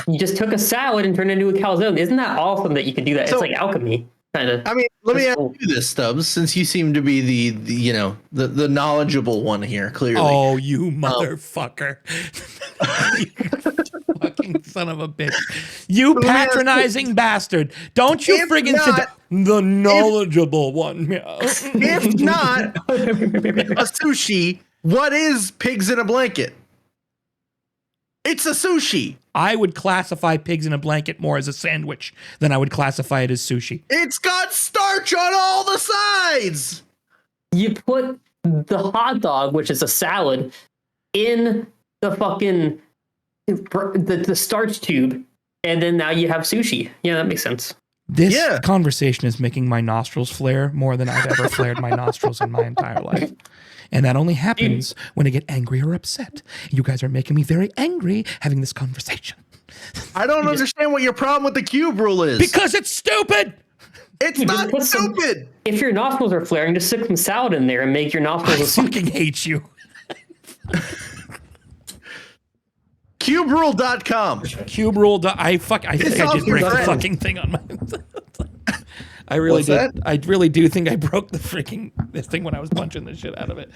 You just took a salad and turned it into a calzone. Isn't that awesome that you can do that? So- It's like alchemy, kind of. I mean, let me That's ask cool. you this, Stubbs, since you seem to be the knowledgeable one here, clearly. Oh, you motherfucker. You fucking son of a bitch. You Let me ask patronizing bastard. Don't you If friggin' sit not- down. The knowledgeable one. If not a sushi, what is pigs in a blanket? It's a sushi. I would classify pigs in a blanket more as a sandwich than I would classify it as sushi. It's got starch on all the sides. You put the hot dog, which is a salad, in the fucking the starch tube, and then now you have sushi. Yeah, that makes sense. This Yeah. conversation is making my nostrils flare more than I've ever flared my nostrils in my entire life. And that only happens when I get angry or upset. You guys are making me very angry having this conversation. I don't understand what your problem with the cube rule is. Because it's stupid! It's You just not put some- stupid. If your nostrils are flaring, just stick some salad in there and make your nostrils I a soup. fucking hate you. CubeRule.com. Cube rule. I think I off did your break the friend. fucking thing on my. I really What's did. that? I really do think I broke the freaking this thing when I was punching the shit out of it.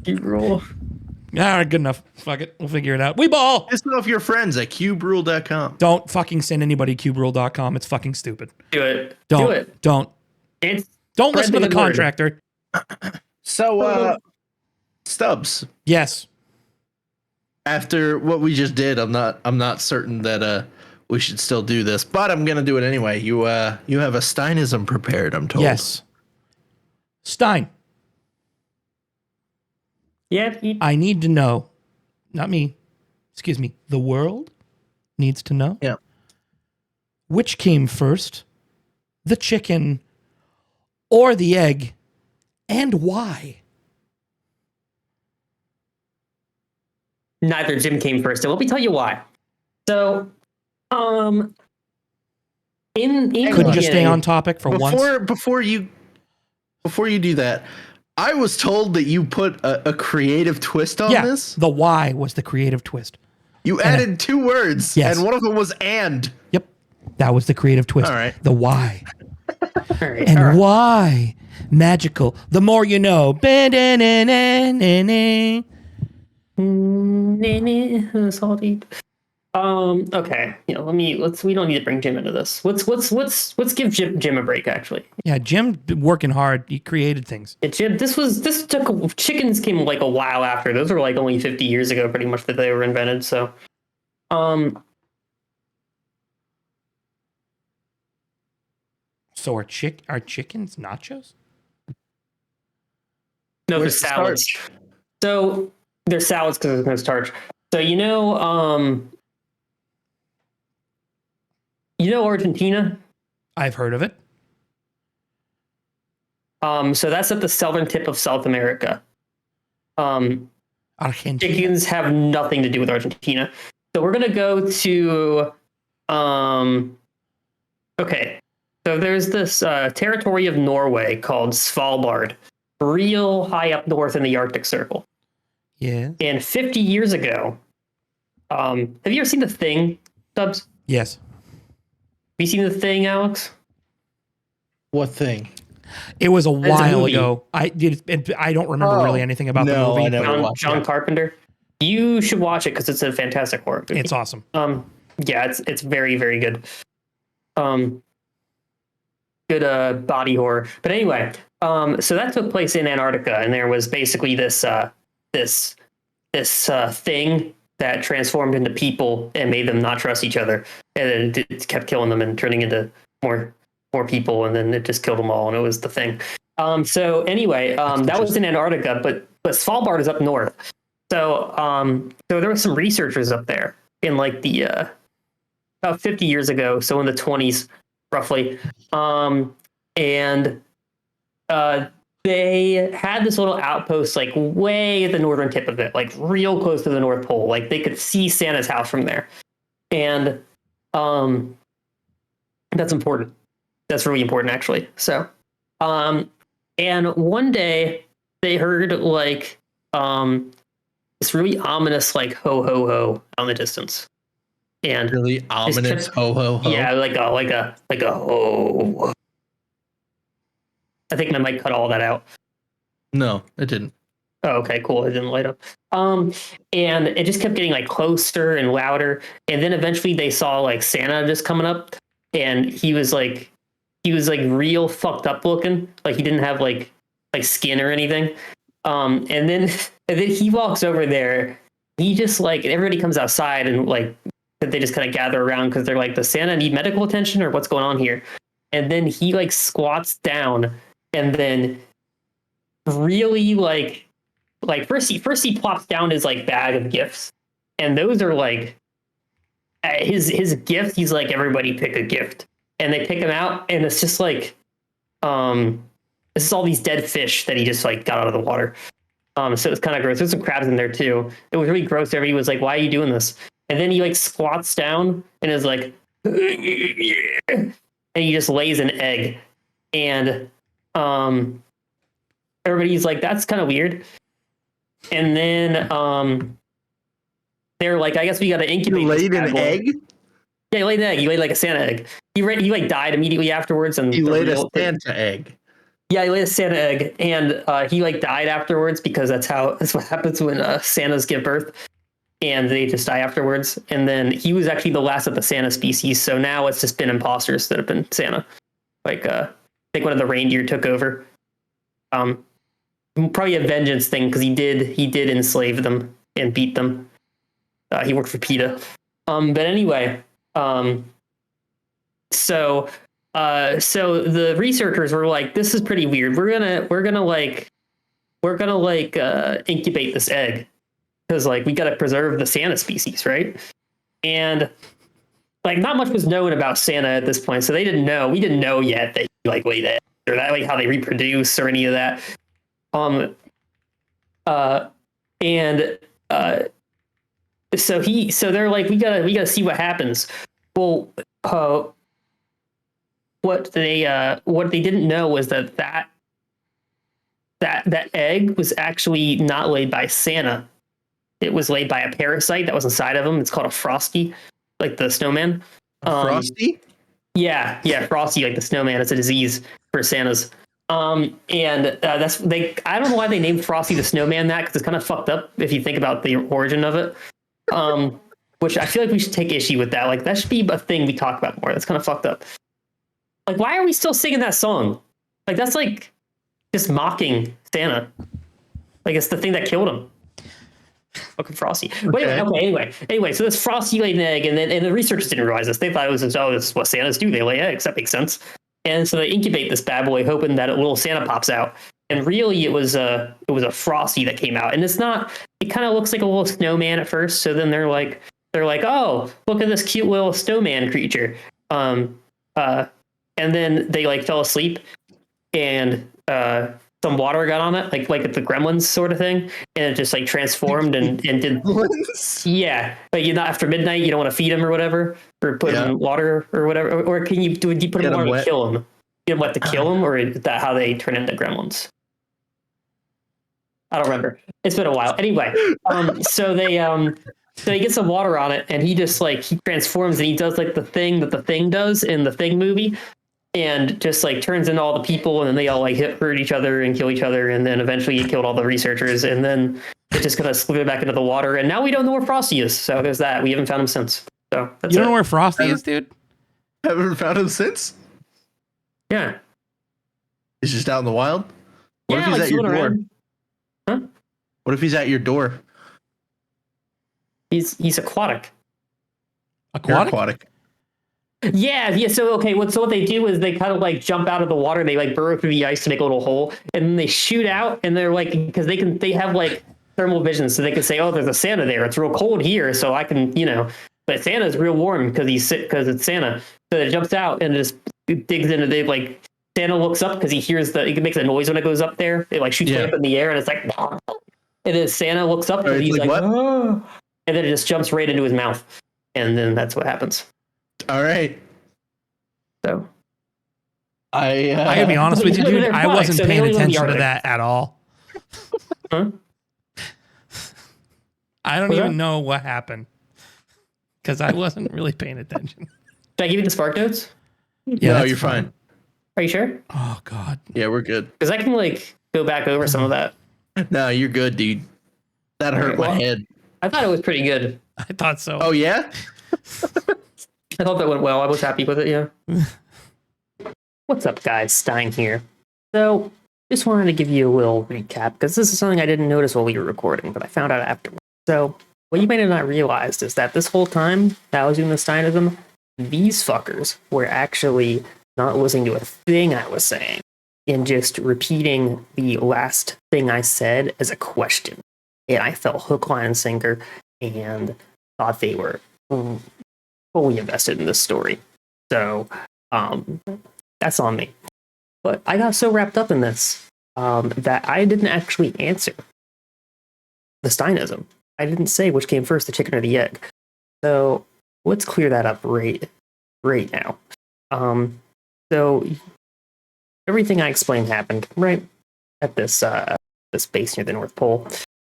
You roll. All right, good enough. Fuck it. We'll figure it out. We ball. Piss off your friends at CubeRule.com. Don't fucking send anybody cuberule.com. It's fucking stupid. Do it. Don't. Do it. Don't. It's Don't listen to the good word. contractor. So, Stubbs, Yes. after what we just did, I'm not certain that we should still do this, but I'm gonna do it anyway. You have a Steinism prepared, I'm told. Yes. Stein, Yeah. I need to know. Not me. Excuse me. The world needs to know. Yeah. Which came first, the chicken or the egg, and why? Neither Jim came first, and let me tell you why. So, in Couldn't just stay beginning- on topic for once. Before you do that, I was told that you put a creative twist on Yeah, this. the why was the creative twist. You added two words, Yes. and one of them was "and." Yep, that was the creative twist. All right. The why. All right, And all right. why? Magical. The more you know. Salty. Okay. You know, we don't need to bring Jim into this. Let's give Jim a break. Actually, Yeah, Jim working hard. He created things. yeah, Jim. Chickens came like a while after. Those were like only 50 years ago, pretty much, that they were invented. So, So are chickens nachos? no, they're Where's the salads. So they're salads because there's no starch. So you know Argentina. I've heard of it. So that's at the southern tip of South America. Argentina. Chickens have nothing to do with Argentina. So we're gonna go to okay. So there's this territory of Norway called Svalbard, real high up north in the Arctic Circle. Yeah. And 50 years ago, have you ever seen The Thing, Stubbs? Have Yes. you seen The Thing, Alex? What thing? It was a a while movie. ago. I don't remember really anything about the no, movie. I never John, watched John it. Carpenter. You should watch it because it's a fantastic horror movie. It's awesome. Yeah, it's very, very good. Good body horror. But anyway, so that took place in Antarctica, and there was basically this thing that transformed into people and made them not trust each other, and then it kept killing them and turning into more people, and then it just killed them all, and it was the thing. So anyway, that was in Antarctica, but Svalbard is up north. So so there were some researchers up there in like the about 50 years ago, so in the 20s roughly, and they had this little outpost like way at the northern tip of it, like real close to the North Pole. Like they could see Santa's house from there. And that's important. That's really important, actually. So, and one day they heard like this really ominous like ho ho ho out in the distance. And Really ominous ho ho ho. yeah, like a ho. I think I might cut all that out. No, it didn't. Oh, okay, cool. It didn't light up. And it just kept getting like closer and louder. And then eventually they saw like Santa just coming up, and he was like real fucked up looking. Like he didn't have like skin or anything. And then he walks over there. He just like, and everybody comes outside and like they just kind of gather around because they're like, does Santa need medical attention or what's going on here? And then he like squats down and then really like first he plops down his like bag of gifts, and those are like his gift. He's like, everybody pick a gift, and they pick him out, and it's just like this is all these dead fish that he just like got out of the water. So it's kind of gross. There's some crabs in there too. It was really gross. Everybody was like, why are you doing this? And then he like squats down and is like and he just lays an egg, and everybody's like, that's kind of weird. And then they're like, I guess we got to incubate. You laid an egg? Yeah, he laid an egg. He laid like a Santa egg. He like died immediately afterwards. And he laid a Santa egg. Yeah, he laid a Santa egg, and he like died afterwards because that's what happens when Santas give birth, and they just die afterwards. And then he was actually the last of the Santa species, so now it's just been imposters that have been Santa. Like I think one of the reindeer took over. Probably a vengeance thing because he did enslave them and beat them. He worked for PETA. But anyway, so the researchers were like, this is pretty weird. We're gonna incubate this egg because like we got to preserve the Santa species, right? And like not much was known about Santa at this point, so we didn't know yet that he like laid eggs or that like how they reproduce or any of that. So they're like, we gotta see what happens. Well, what they didn't know was that egg was actually not laid by Santa. It was laid by a parasite that was inside of him. It's called a Frosty, like the snowman. Frosty? Yeah, Frosty, like the snowman. It's a disease for Santas. I don't know why they named Frosty the Snowman that, because it's kind of fucked up if you think about the origin of it. Which I feel like we should take issue with that. Like that should be a thing we talk about more. That's kind of fucked up. Like, why are we still singing that song? Like that's like just mocking Santa. Like it's the thing that killed him. Fucking Frosty. Okay. Anyway, so this Frosty laid an egg, and the researchers didn't realize this. They thought it was this is what Santas do. They lay eggs. That makes sense. And so they incubate this bad boy, hoping that a little Santa pops out. And really, it was a Frosty that came out. And it's not. It kind of looks like a little snowman at first. So then they're like, oh, look at this cute little snowman creature. And then they like fell asleep, and some water got on it, like the Gremlins sort of thing, and it just like transformed and did. Yeah, like after midnight, you don't want to feed them or whatever, or put them in water or whatever, or can you do you put them in water to kill them? You know what, to kill them, or is that how they turn into Gremlins? I don't remember. It's been a while. Anyway, so he gets some water on it, and he just like he transforms, and he does like the thing that the Thing does in the Thing movie. And just like turns into all the people, and then they all like hurt each other and kill each other, and then eventually he killed all the researchers, and then it just kind of slithered back into the water, and now we don't know where Frosty is. So there's that. We haven't found him since. So that's You don't it. know where Frosty is, dude? Haven't found him since. Yeah. He's just out in the wild. What if Yeah, he's at your swimming door? around. Huh? What if he's at your door? He's aquatic. You're Aquatic? aquatic. Yeah. So okay, what they do is they kind of like jump out of the water. They like burrow through the ice to make a little hole, and then they shoot out. And they're like, because they have like thermal vision, so they can say, oh, there's a Santa there. It's real cold here, so I can, But Santa's real warm because it's Santa. So it jumps out and just digs into the like. Santa looks up because he hears it makes a noise when it goes up there. It like shoots way up in the air, and it's like, and then Santa looks up and he's like, oh, and then it just jumps right into his mouth, and then that's what happens. All right. So I gotta be honest with you, dude. I wasn't so they paying only live in the attention to Arctic. that at all. Huh? I don't What's even that? know what happened because I wasn't really paying attention. Should I give you the spark notes? Yeah, No, that's you're fine. Are you sure? Oh God. Yeah, we're good. Because I can like go back over some of that. No, you're good, dude. That hurt my well- head. I thought it was pretty good. I thought so. Oh yeah. I thought that went well. I was happy with it. Yeah. What's up, guys? Stein here. So, just wanted to give you a little recap because this is something I didn't notice while we were recording, but I found out afterwards. So, what you may have not realized is that this whole time that I was doing the Steinism, these fuckers were actually not listening to a thing I was saying and just repeating the last thing I said as a question. And I felt hook, line, and sinker and thought they were fully invested in this story. So, that's on me. But I got so wrapped up in this that I didn't actually answer the Steinism. I didn't say which came first, the chicken or the egg. So let's clear that up right now. So everything I explained happened right at this base near the North Pole,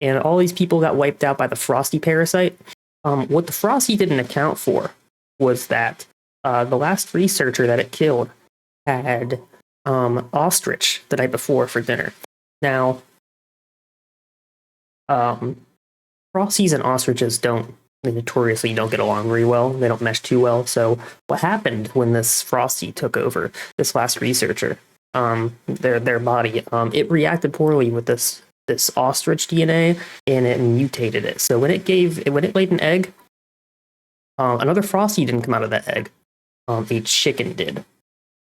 and all these people got wiped out by the Frosty parasite. What the Frosty didn't account for was that the last researcher that it killed had ostrich the night before for dinner. Now, Frosties and ostriches they notoriously don't get along very well. They don't mesh too well. So what happened when this Frosty took over this last researcher, their body, it reacted poorly with this ostrich DNA and it mutated it. So when it laid an egg, another Frosty didn't come out of that egg. A chicken did.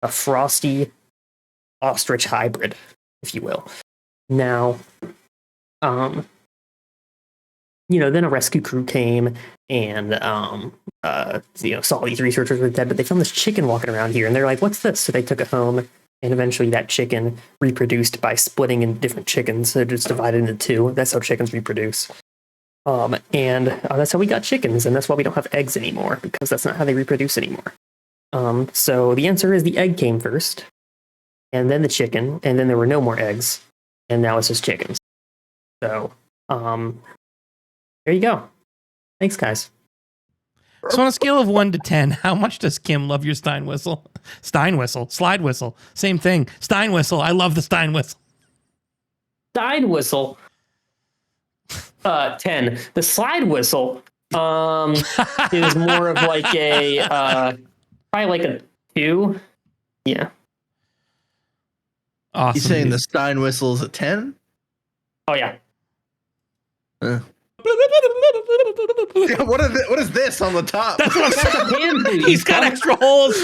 A Frosty ostrich hybrid, if you will. Now, then a rescue crew came and saw these researchers were dead, but they found this chicken walking around here, and they're like, "What's this?" So they took it home, and eventually that chicken reproduced by splitting into different chickens. So it's divided into two. That's how chickens reproduce. And that's how we got chickens, and that's why we don't have eggs anymore, because that's not how they reproduce anymore. So the answer is the egg came first, and then the chicken, and then there were no more eggs, and now it's just chickens. So, there you go. Thanks, guys. So on a scale of 1 to 10, how much does Kim love your Stein whistle? Stein whistle, slide whistle, same thing. Stein whistle. I love the Stein whistle. Slide whistle. 10. The slide whistle is more of like a probably like a 2. Yeah. Awesome. You saying dude. the Stein whistle is a 10? Oh yeah. Yeah, what is this on the top? That's what I'm That's saying. the pan food. He's got extra holes.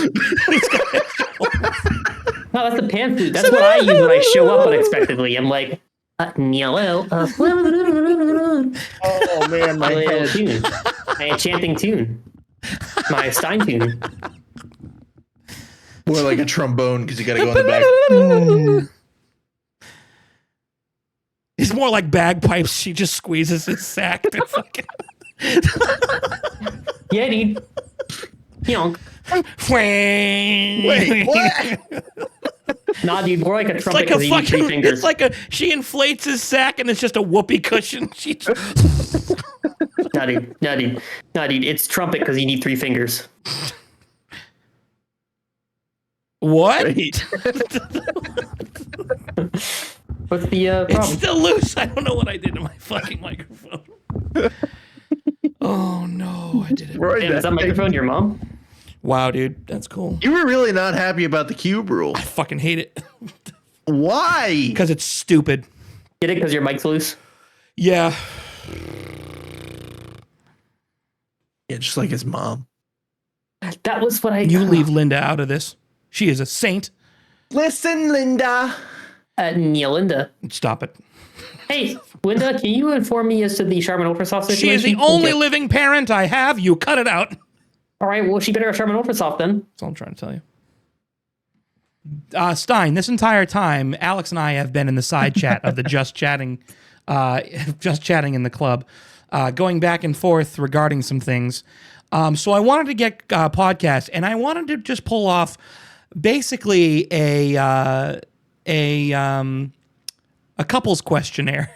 No, that's the pan food. That's what I use when I show up unexpectedly. I'm like, yellow. Oh man, my head. Tune. My enchanting tune. My Stein tune. More like a trombone because you got to go in the back. It's more like bagpipes. She just squeezes his sack. To fucking... Yeah, dude. Yonk. Wait, what? Nah, dude, more like a It's trumpet like a because you need 3 fucking. fingers. It's like she inflates his sack and it's just a whoopee cushion. She just... Nah, dude. It's trumpet because you need 3 fingers. What? Wait. What's the It's problem? still loose. I don't know what I did to my fucking microphone. Oh no, I did it. Roy, Damn, is that microphone your mom? Wow, dude, that's cool. you were really not happy about the cube rule. I fucking hate it Why? because it's stupid. Get it because your mic's loose? Yeah. Yeah, just like his mom. That was what I... You leave Linda out of this. She is a saint. Listen, Linda. Linda. Stop it. Hey, Linda, can you inform me as to the Charmin Ultrasoft situation? She is the only Okay. living parent I have. You cut it out. All right, well, she better have Charmin Ultrasoft then. That's all I'm trying to tell you. Stein, this entire time, Alex and I have been in the side chat of the just chatting in the club, going back and forth regarding some things. So I wanted to get podcast, and I wanted to just pull off basically a couples questionnaire.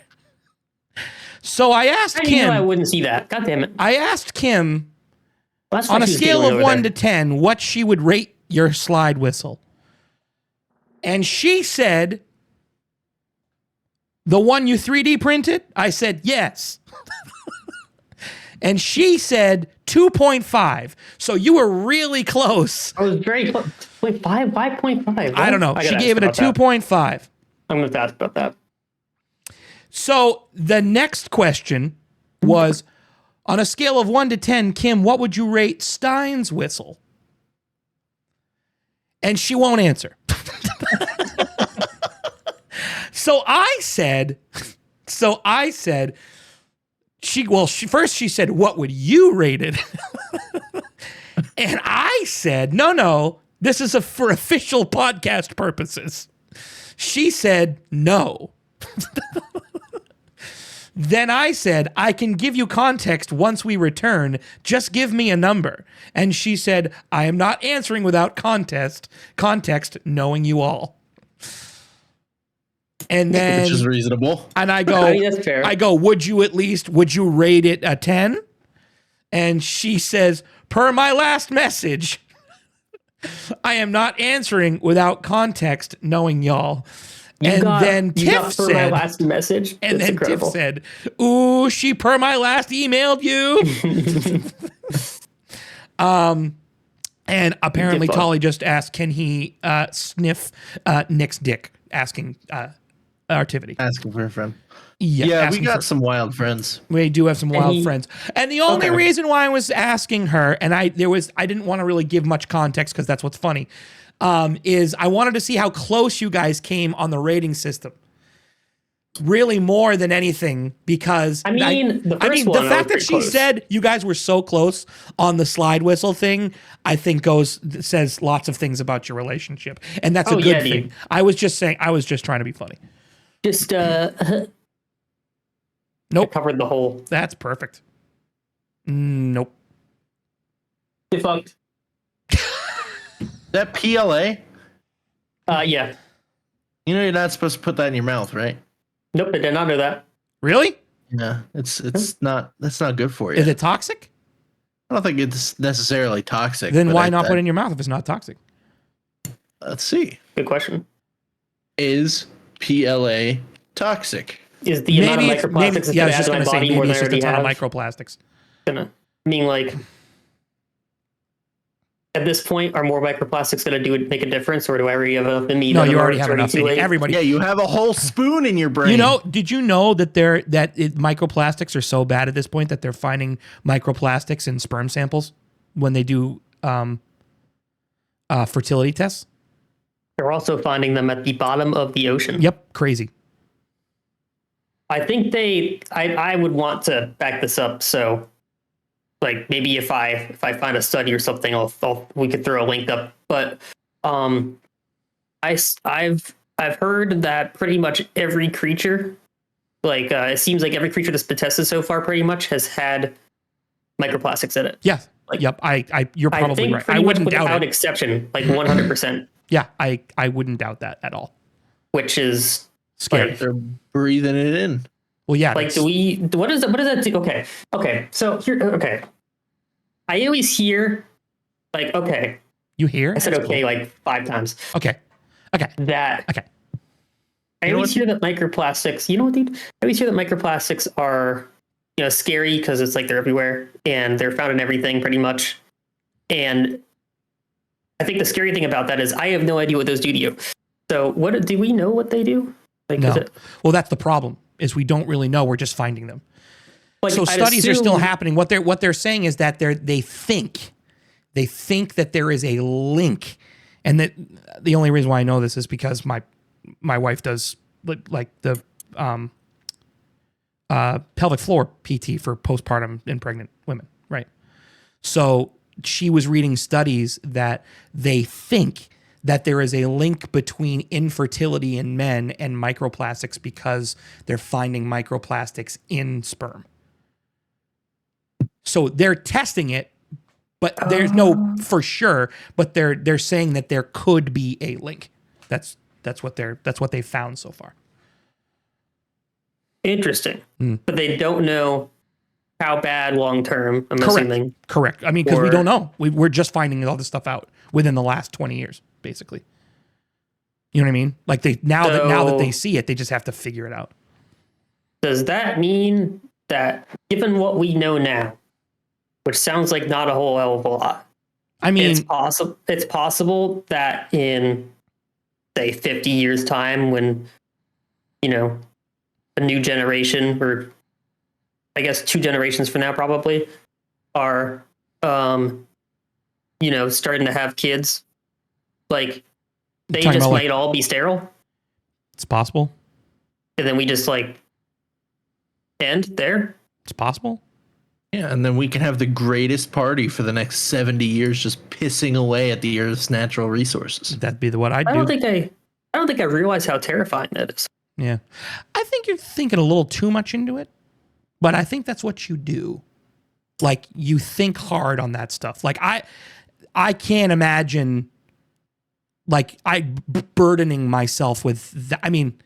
So I asked I knew I Kim. wouldn't see that. God damn it. I asked Kim That's why on a she was scale giggling of over 1 there. to 10 what she would rate your slide whistle. And she said, the one you 3D printed? I said, yes. And she said 2.5. So you were really close. I was very close. Wait, 5.5? I don't know. She gave it a 2.5. I'm going to ask about that. So the next question was, on a scale of 1 to 10, Kim, what would you rate Stein's whistle? And she won't answer. So I said, first she said, what would you rate it? And I said, no, this is for official podcast purposes. She said, no. Then I said, I can give you context once we return. Just give me a number. And she said, I am not answering without context, knowing you all. And then, Which is reasonable. and I I mean, that's fair. go, would you rate it a 10? And she says, per my last message, I am not answering without context, knowing y'all. Then Tiff for my said, last message. and That's then incredible. Tiff said, ooh, she per my last emailed you. And apparently Good luck. Tolly just asked, can he sniff Nick's dick? Asking Artivity. Asking for a friend. Yeah, Yeah, we asking got for- some wild friends. We do have some wild friends. And the only Okay. reason why I was asking her, and I didn't want to really give much context because that's what's funny, is I wanted to see how close you guys came on the rating system. Really more than anything, because I mean, the first one, the I fact was that she pretty close. said you guys were so close on the slide whistle thing, I think says lots of things about your relationship. And that's a Oh, good yeah, thing. dude. I was just trying to be funny. Just Nope. covered the whole That's perfect. Nope. defunct. That PLA, Yeah. you know you're not supposed to put that in your mouth, right? Nope, I did not know that. Really? Yeah, it's not, that's not good for you. Is it toxic? I don't think it's necessarily toxic. Then but why not put it in your mouth if it's not toxic? Let's see. Good question. Is PLA toxic? Is the amount of Maybe microplastics that's yeah, I going was to just add going to to my say body more maybe than it's I just a already ton of have? microplastics. I mean, like, at this point, are more microplastics going to make a difference, or do I already have enough in me? No, that you I'm already have too enough in you. late? Everybody. Yeah, you have a whole spoon in your brain. You know, did you know that microplastics are so bad at this point that they're finding microplastics in sperm samples when they do fertility tests? They're also finding them at the bottom of the ocean. Yep, crazy. I think I would want to back this up. So, like, maybe if I find a study or something, we could throw a link up. But I've heard that pretty much every creature, like it seems like every creature that's been tested so far, pretty much has had microplastics in it. Yeah. Like, yep. You're I probably think right. I pretty much wouldn't doubt without it. exception, like 100%, Yeah, I wouldn't doubt that at all. which is Scary. like, they're breathing it in. Well, yeah. like, that's- what does that do? Okay. So here, okay. I always hear, like, okay, you hear? I said That's okay cool. like 5 times. Okay. That Okay. I always hear that microplastics, you know what, dude? I always hear that microplastics are, scary because it's like they're everywhere and they're found in everything pretty much. And I think the scary thing about that is I have no idea what those do to you. So what do we know what they do? Like, No. Well, that's the problem is we don't really know. We're just finding them. like, So I'd studies are still assume- happening. What they're saying is that they think that there is a link, and that the only reason why I know this is because my wife does like the pelvic floor PT for postpartum and pregnant women, right? So she was reading studies that they think that there is a link between infertility in men and microplastics because they're finding microplastics in sperm. So they're testing it, but there's no for sure. But they're saying that there could be a link. That's what they found so far. Interesting. But they don't know how bad long term, I'm assuming. Correct. I mean, because we don't know. We're just finding all this stuff out within the last 20 years, basically. You know what I mean? Like now that they see it, they just have to figure it out. Does that mean that given what we know now, which sounds like not a whole hell of a lot, I mean, it's possible that in say 50 years time when a new generation, or I guess 2 generations from now probably, are starting to have kids, like they just might all be sterile. It's possible. And then we just end there. It's possible. Yeah, and then we can have the greatest party for the next 70 years, just pissing away at the Earth's natural resources. That'd be what I'd do. I don't think I realize how terrifying that is. Yeah. I think you're thinking a little too much into it, but I think that's what you do. Like, you think hard on that stuff. Like, I can't imagine, like, burdening myself with that. I mean,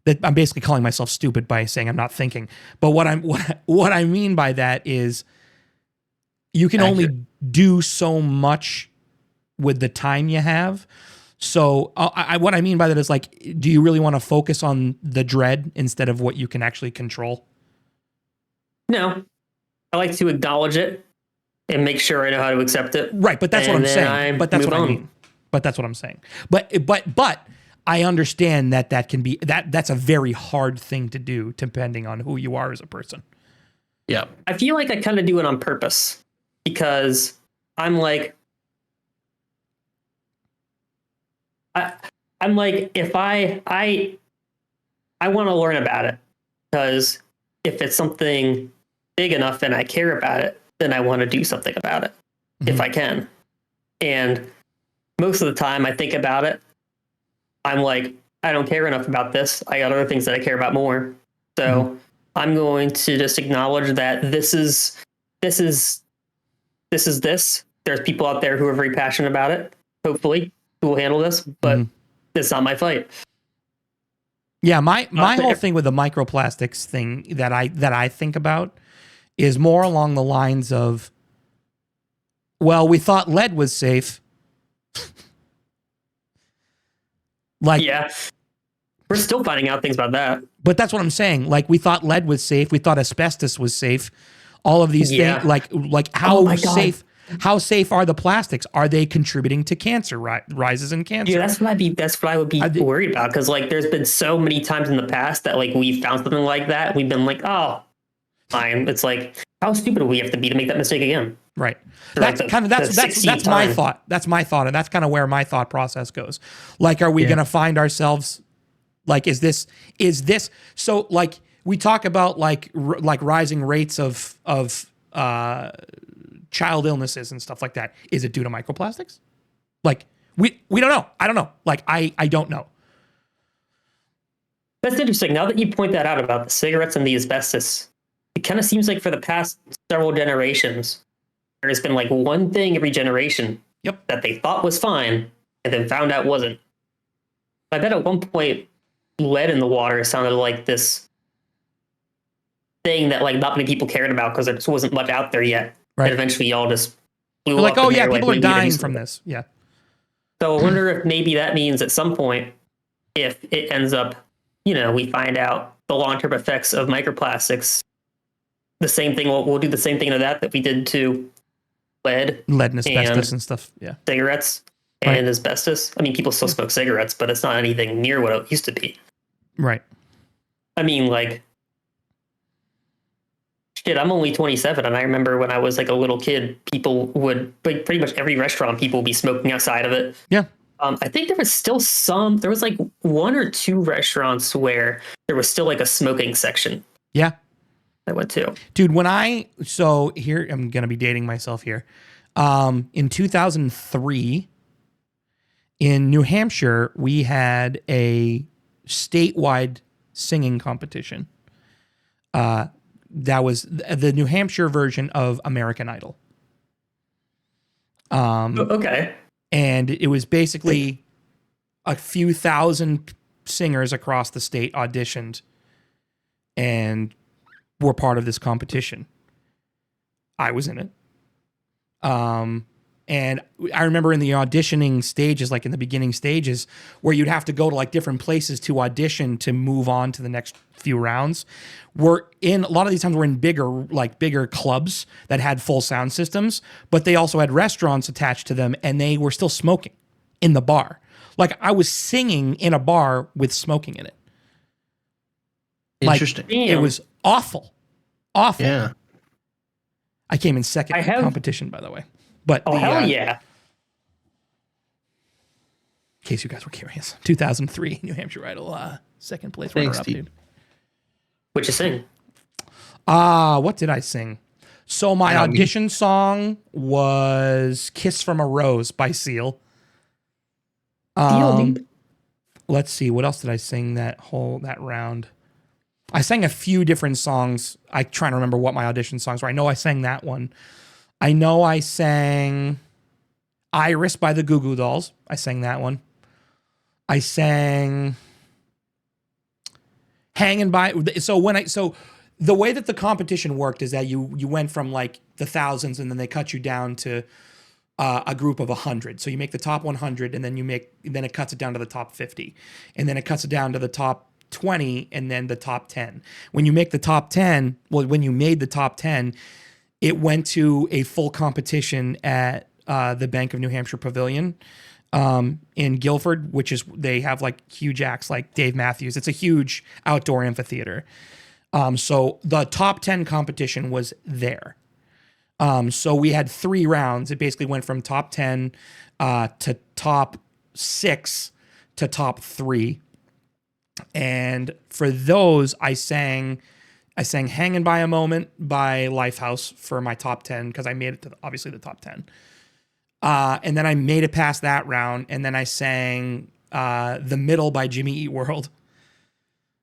that I'm basically calling myself stupid by saying I'm not thinking. But what I mean by that is you can only do so much with the time you have. So what I mean by that is, like, do you really want to focus on the dread instead of what you can actually control? No, I like to acknowledge it and make sure I know how to accept it. Right, but that's what I'm saying. But that's what I mean. But that's what I'm saying. But I understand that can be that's a very hard thing to do depending on who you are as a person. Yeah. I feel like I kind of do it on purpose because I'm like, if I want to learn about it, because if it's something big enough and I care about it, then I want to do something about it if I can. And most of the time I think about it, I'm like, I don't care enough about this. I got other things that I care about more. So I'm going to just acknowledge that this is this. There's people out there who are very passionate about it, hopefully, who will handle this, but it's not my fight. Yeah, my whole thing with the microplastics thing that I think about is more along the lines of, well, we thought lead was safe. Like, yeah, we're still finding out things about that. But that's what I'm saying. Like, we thought lead was safe. We thought asbestos was safe. All of these things, like how safe? How safe are the plastics? Are they contributing to cancer rises in cancer? Yeah, that's what I would be worried about, because like there's been so many times in the past that like we found something like that. We've been like, oh, fine. It's like, how stupid do we have to be to make that mistake again? Right. That's my thought. That's my thought, and that's kind of where my thought process goes. Like, are we going to find ourselves like, is this so, like, we talk about like rising rates of child illnesses and stuff like that. Is it due to microplastics? Like, we don't know. I don't know. Like, I don't know. That's interesting. Now that you point that out about the cigarettes and the asbestos, it kind of seems like for the past several generations, there's been like one thing every generation that they thought was fine and then found out wasn't. I bet at one point lead in the water sounded like this thing that like not many people cared about because there just wasn't much out there yet. Right. And eventually y'all just blew like, up. Oh yeah, people are dying from this. Yeah. So I wonder if maybe that means at some point, if it ends up we find out the long-term effects of microplastics, the same thing. We'll do the same thing to that we did to lead and asbestos and and stuff. Yeah. cigarettes Right. and asbestos. I mean, people still smoke cigarettes, but it's not anything near what it used to be. Right. I mean, like, shit, I'm only 27, and I remember when I was like a little kid, people would, like, pretty much every restaurant, people would be smoking outside of it. Yeah. I think there was like one or two restaurants where there was still like a smoking section. Yeah. I went to. Dude, so here, I'm going to be dating myself here. In 2003, in New Hampshire, we had a statewide singing competition. That was the New Hampshire version of American Idol. Okay. And it was basically a few thousand singers across the state auditioned and were part of this competition. I was in it. And I remember in the auditioning stages, like in the beginning stages, where you'd have to go to like different places to audition to move on to the next few rounds. A lot of these times we're in bigger clubs that had full sound systems, but they also had restaurants attached to them and they were still smoking in the bar. Like I was singing in a bar with smoking in it. Interesting. Like, it was awful. Awful. Yeah. I came in second in the competition, by the way. But hell yeah. In case you guys were curious, 2003 New Hampshire Idol, second place runner-up, dude. What'd you sing? What did I sing? So my audition song was "Kiss from a Rose" by Seal. Let's see, what else did I sing that round? I sang a few different songs. I trying to remember what my audition songs were. I know I sang that one. I know I sang Iris by the Goo Goo Dolls. I sang that one. I sang Hanging By. So the way that the competition worked is that you went from like the thousands and then they cut you down to a group of 100. So you make the top 100 and then it cuts it down to the top 50. And then it cuts it down to the top 20 and then the top 10. When you made the top 10, it went to a full competition at the Bank of New Hampshire Pavilion in Guilford, they have like huge acts like Dave Matthews. It's a huge outdoor amphitheater. So the top 10 competition was there. So we had 3 rounds. It basically went from top 10 to top 6 to top 3. And for those, I sang Hanging By a Moment by Lifehouse for my top 10 because I made it to obviously the top 10. And then I made it past that round, and then I sang The Middle by Jimmy Eat World.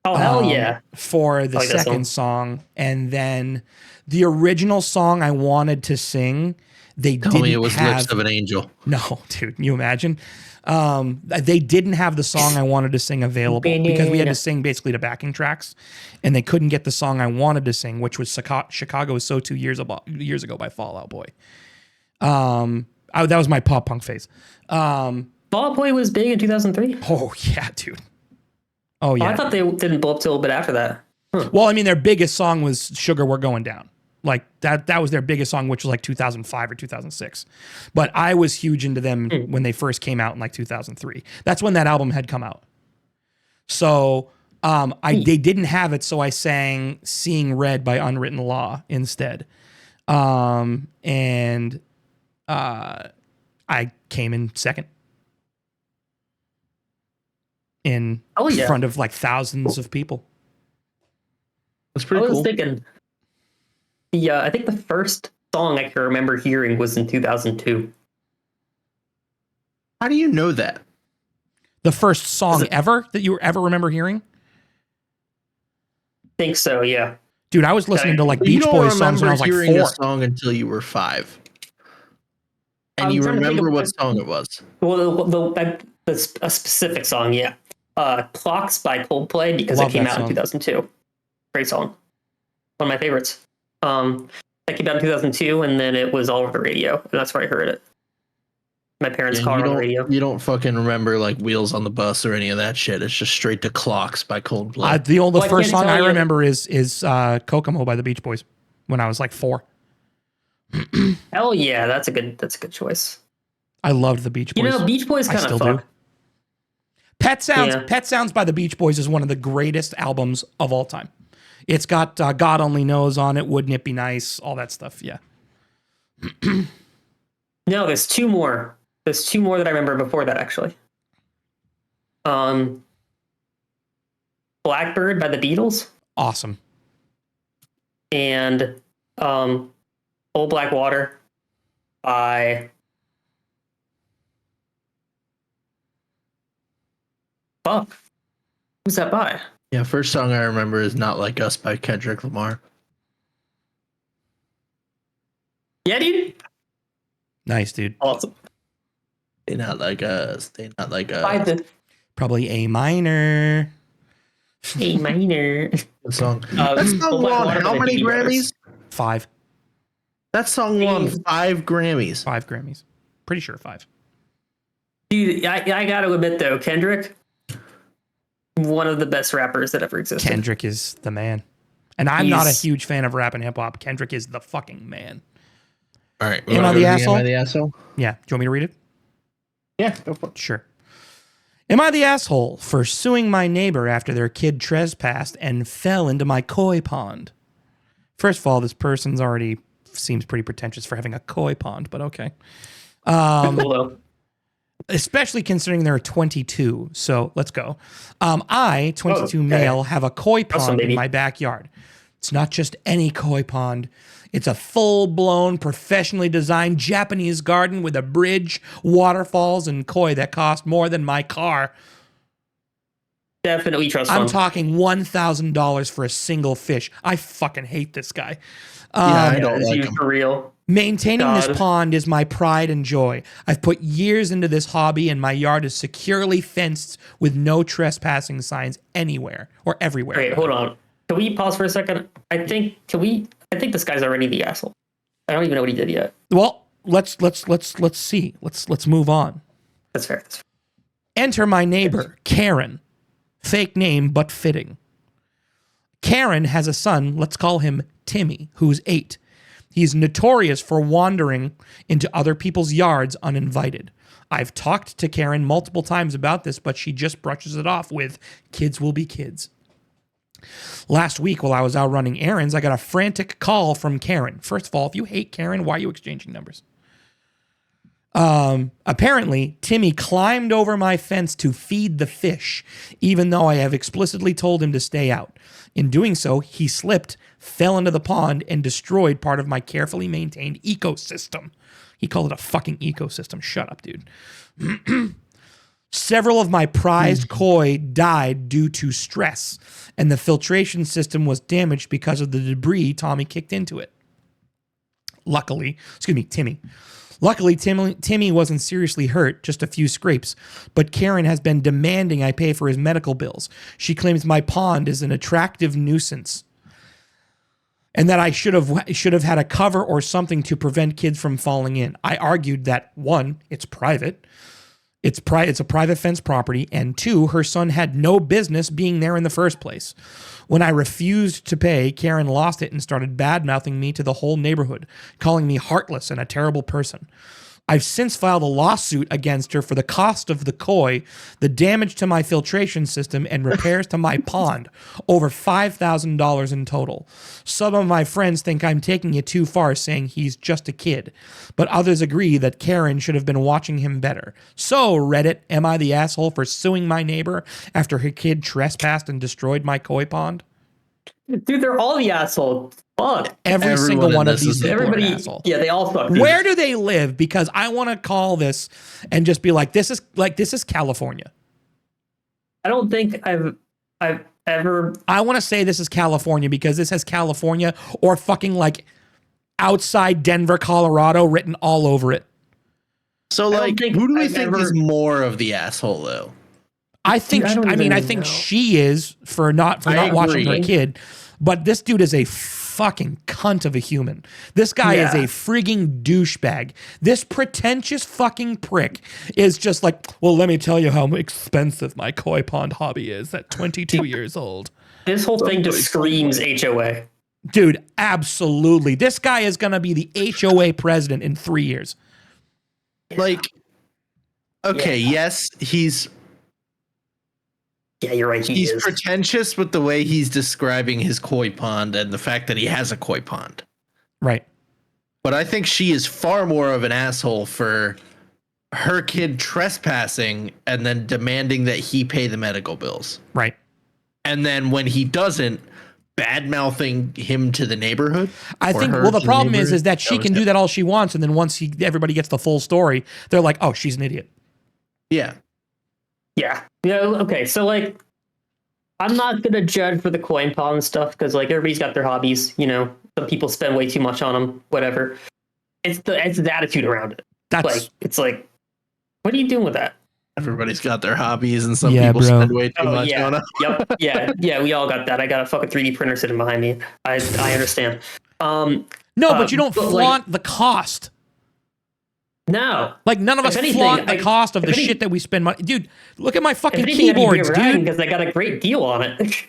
Oh, hell yeah. For the second song. And then the original song I wanted to sing, they didn't have. Tell me it was Lips of an Angel. No, dude, can you imagine? They didn't have the song I wanted to sing available because we had to sing basically the backing tracks, and they couldn't get the song I wanted to sing, which was Chicago Is So 2 years ago by Fall Out Boy. That was my pop punk phase. Fall Out Boy was big in 2003? Oh, yeah, dude. Oh, yeah. I thought they didn't blow up till a bit after that. Huh. Well, I mean, their biggest song was Sugar We're Going Down. Like that was their biggest song, which was like 2005 or 2006. But I was huge into them when they first came out in like 2003. That's when that album had come out. So they didn't have it, so I sang Seeing Red by Unwritten Law instead. And I came in second. In front of like thousands of people. That's pretty cool. I was thinking, I think the first song I can remember hearing was in 2002. How do you know that? The first song ever that you ever remember hearing? I think so, yeah. Dude, I was listening to like Beach Boys songs when I was like 4. You don't remember hearing a song until you were 5. And you remember what song it was. Well, a specific song, yeah. Clocks by Coldplay, because it came out in 2002. Great song. One of my favorites. That came out in 2002, and then it was all over the radio, and that's where I heard it. my parents' Yeah, car on the radio. you don't fucking remember like Wheels on the Bus or any of that shit. It's just straight to Clocks by Coldplay. The Well, I first can't song tell I you- remember is Kokomo by the Beach Boys when I was like 4. Hell yeah, that's a good choice. I loved the Beach Boys. You know, Beach Boys I kind still of do. fuck. Yeah. Pet Sounds by the Beach Boys is one of the greatest albums of all time. It's got God Only Knows on it, Wouldn't It Be Nice, all that stuff. Yeah. No, there's two more. There's two more that I remember before that actually. Blackbird by the Beatles Awesome. and Old Black Water by fuck. Who's that by? Yeah, first song I remember is Not Like Us by Kendrick Lamar. Yeah, dude. Nice, dude. Awesome. They not like us. They not like By us. the Probably A minor. A minor. The song. Uh, That song Old Black won Water by how the many Beatles. Grammys? 5. That song won 5 Grammys. 5 Grammys. Pretty sure 5. Dude, I gotta admit though, Kendrick, one of the best rappers that ever existed. Kendrick is the man. And I'm not a He's- huge fan of rap and hip hop. Kendrick is the fucking man. All right. Am I the asshole? Am I the asshole? Yeah. Do you want me to read it? Yeah, go for it. Sure. Am I the asshole for suing my neighbor after their kid trespassed and fell into my koi pond? First of all, this person's already seems pretty pretentious for having a koi pond, but okay. Cool, though. Especially considering they're 22. So let's go. I, 22 okay. male, have a koi Awesome, pond in baby. my backyard. It's not just any koi pond. It's a full-blown, professionally designed Japanese garden with a bridge, waterfalls, and koi that cost more than my car. Definitely trust I'm fund. talking $1,000 for a single fish. I fucking hate this guy. I don't Is like you him. for real. Maintaining God. this pond is my pride and joy. I've put years into this hobby, and my yard is securely fenced with no trespassing signs anywhere or everywhere. Wait, hold on. Can we pause for a second? I think this guy's already the asshole. I don't even know what he did yet. Well, let's see. Let's move on. That's fair. That's fair. Enter my neighbor, Karen. Fake name, but fitting. Karen has a son, let's call him Timmy, who's 8. He's notorious for wandering into other people's yards uninvited. I've talked to Karen multiple times about this, but she just brushes it off with, kids will be kids. Last week, while I was out running errands, I got a frantic call from Karen. First of all, if you hate Karen, why are you exchanging numbers? Apparently, Timmy climbed over my fence to feed the fish, even though I have explicitly told him to stay out. In doing so, he slipped, fell into the pond, and destroyed part of my carefully maintained ecosystem. He called it a fucking ecosystem. Shut up, dude. Several of my prized koi died due to stress, and the filtration system was damaged because of the debris Tommy kicked into it. Timmy. Luckily, Timmy wasn't seriously hurt, just a few scrapes, but Karen has been demanding I pay for his medical bills. She claims my pond is an attractive nuisance and that I should have had a cover or something to prevent kids from falling in. I argued that 1, it's private. It's a private fence property, and 2, her son had no business being there in the first place. When I refused to pay, Karen lost it and started bad-mouthing me to the whole neighborhood, calling me heartless and a terrible person. I've since filed a lawsuit against her for the cost of the koi, the damage to my filtration system, and repairs to my pond, over $5,000 in total. Some of my friends think I'm taking it too far, saying he's just a kid, but others agree that Karen should have been watching him better. So, Reddit, am I the asshole for suing my neighbor after her kid trespassed and destroyed my koi pond? Dude, they're all the asshole. Fuck. Every Everyone single in one of this these is- people are an Everybody, asshole. yeah, they all suck. dude. Where do they live? Because I want to call this and just be like, this is California. I don't think I've ever. I want to say this is California because this has California or fucking like outside Denver, Colorado written all over it. So, don't like, think who do we I've think ever- is more of the asshole, though? I think. I don't I even think know. she is for not watching her agree. kid, but this dude is a fucking cunt of a human. This guy is a frigging douchebag. This pretentious fucking prick is just like, well, let me tell you how expensive my koi pond hobby is at 22 years old. This whole thing just screams HOA. Dude, absolutely. This guy is going to be the HOA president in 3 years. Like, okay, yes, he's you're right. He's pretentious with the way he's describing his koi pond and the fact that he has a koi pond. Right. But I think she is far more of an asshole for her kid trespassing and then demanding that he pay the medical bills. Right. And then when he doesn't, bad-mouthing him to the neighborhood. I think, well, the problem is that she can do that all she wants, and then once everybody gets the full story, they're like, oh, she's an idiot. Yeah. Yeah. Okay. So, like, I'm not going to judge for the coin pond stuff because, like, everybody's got their hobbies. Some people spend way too much on them, whatever. It's the attitude around it. It's like, what are you doing with that? Everybody's got their hobbies and some people spend way too much on them. Yep. Yeah. We all got that. I got a fucking 3D printer sitting behind me. I understand. No, but you don't flaunt the cost. No. Like, none of us flaunt the cost of the shit that we spend money. Dude, look at my fucking keyboards, dude. Because I got a great deal on it.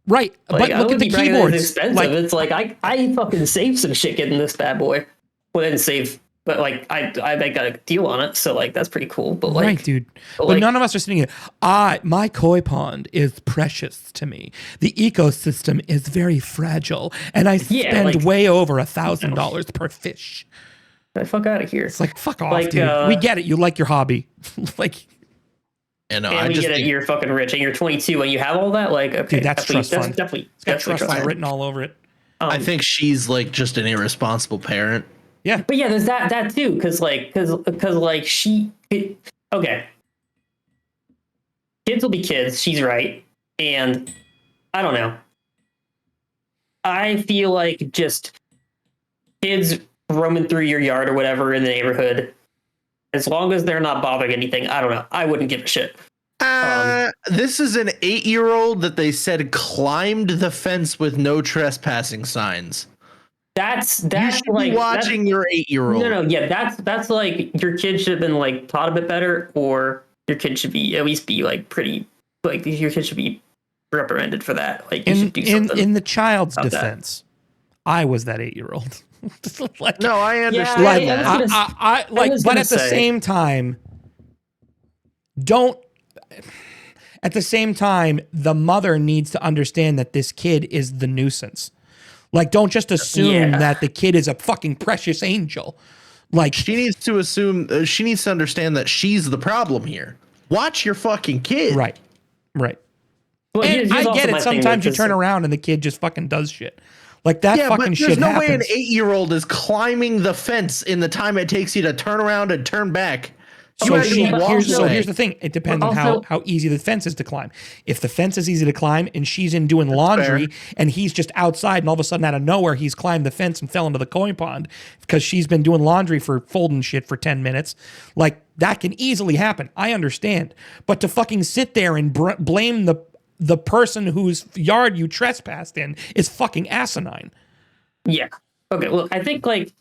Right. But look at the keyboards. It's expensive. It's like, I fucking saved some shit getting this bad boy. Well, I didn't save, but like, I got a deal on it. So, like, that's pretty cool. But like, right, dude. But none of us are sitting here. My koi pond is precious to me. The ecosystem is very fragile. And I spend way over $1,000 per fish. Get the fuck out of here. It's like, fuck off, dude. We get it. You like your hobby. Like, and we get it. You're fucking rich and you're 22 and you have all that. Like, okay, dude, that's trust fund. Definitely. It's got trust fund written all over it. I think she's like just an irresponsible parent. Yeah. But yeah, there's that too. Cause like okay. Kids will be kids. She's right. And I don't know. I feel like just kids roaming through your yard or whatever in the neighborhood, as long as they're not bothering anything, I don't know. I wouldn't give a shit. This is an 8-year-old that they said climbed the fence with no trespassing signs. That's you should be watching your 8-year-old. No, yeah, that's like your kid should have been like taught a bit better, or your kid should be at least be like pretty, like your kid should be reprimanded for that. Like you should do something. In the child's defense, I was that 8-year-old. Like, no, I understand. Yeah, but at the same time, at the same time, the mother needs to understand that this kid is the nuisance. Like, don't just assume that the kid is a fucking precious angel. Like, she needs to assume, she needs to understand that she's the problem here. Watch your fucking kid. Right. Well, and I get it. Sometimes you turn around and the kid just fucking does shit. Like, that fucking shit happens. There's no way an 8-year-old is climbing the fence in the time it takes you to turn around and turn back. So here's the thing. It depends on how easy the fence is to climb. If the fence is easy to climb and she's in doing laundry and he's just outside and all of a sudden out of nowhere he's climbed the fence and fell into the koi pond because she's been doing laundry for folding shit for 10 minutes, like, that can easily happen. I understand. But to fucking sit there and blame the person whose yard you trespassed in is fucking asinine. Yeah. Okay. Well, I think like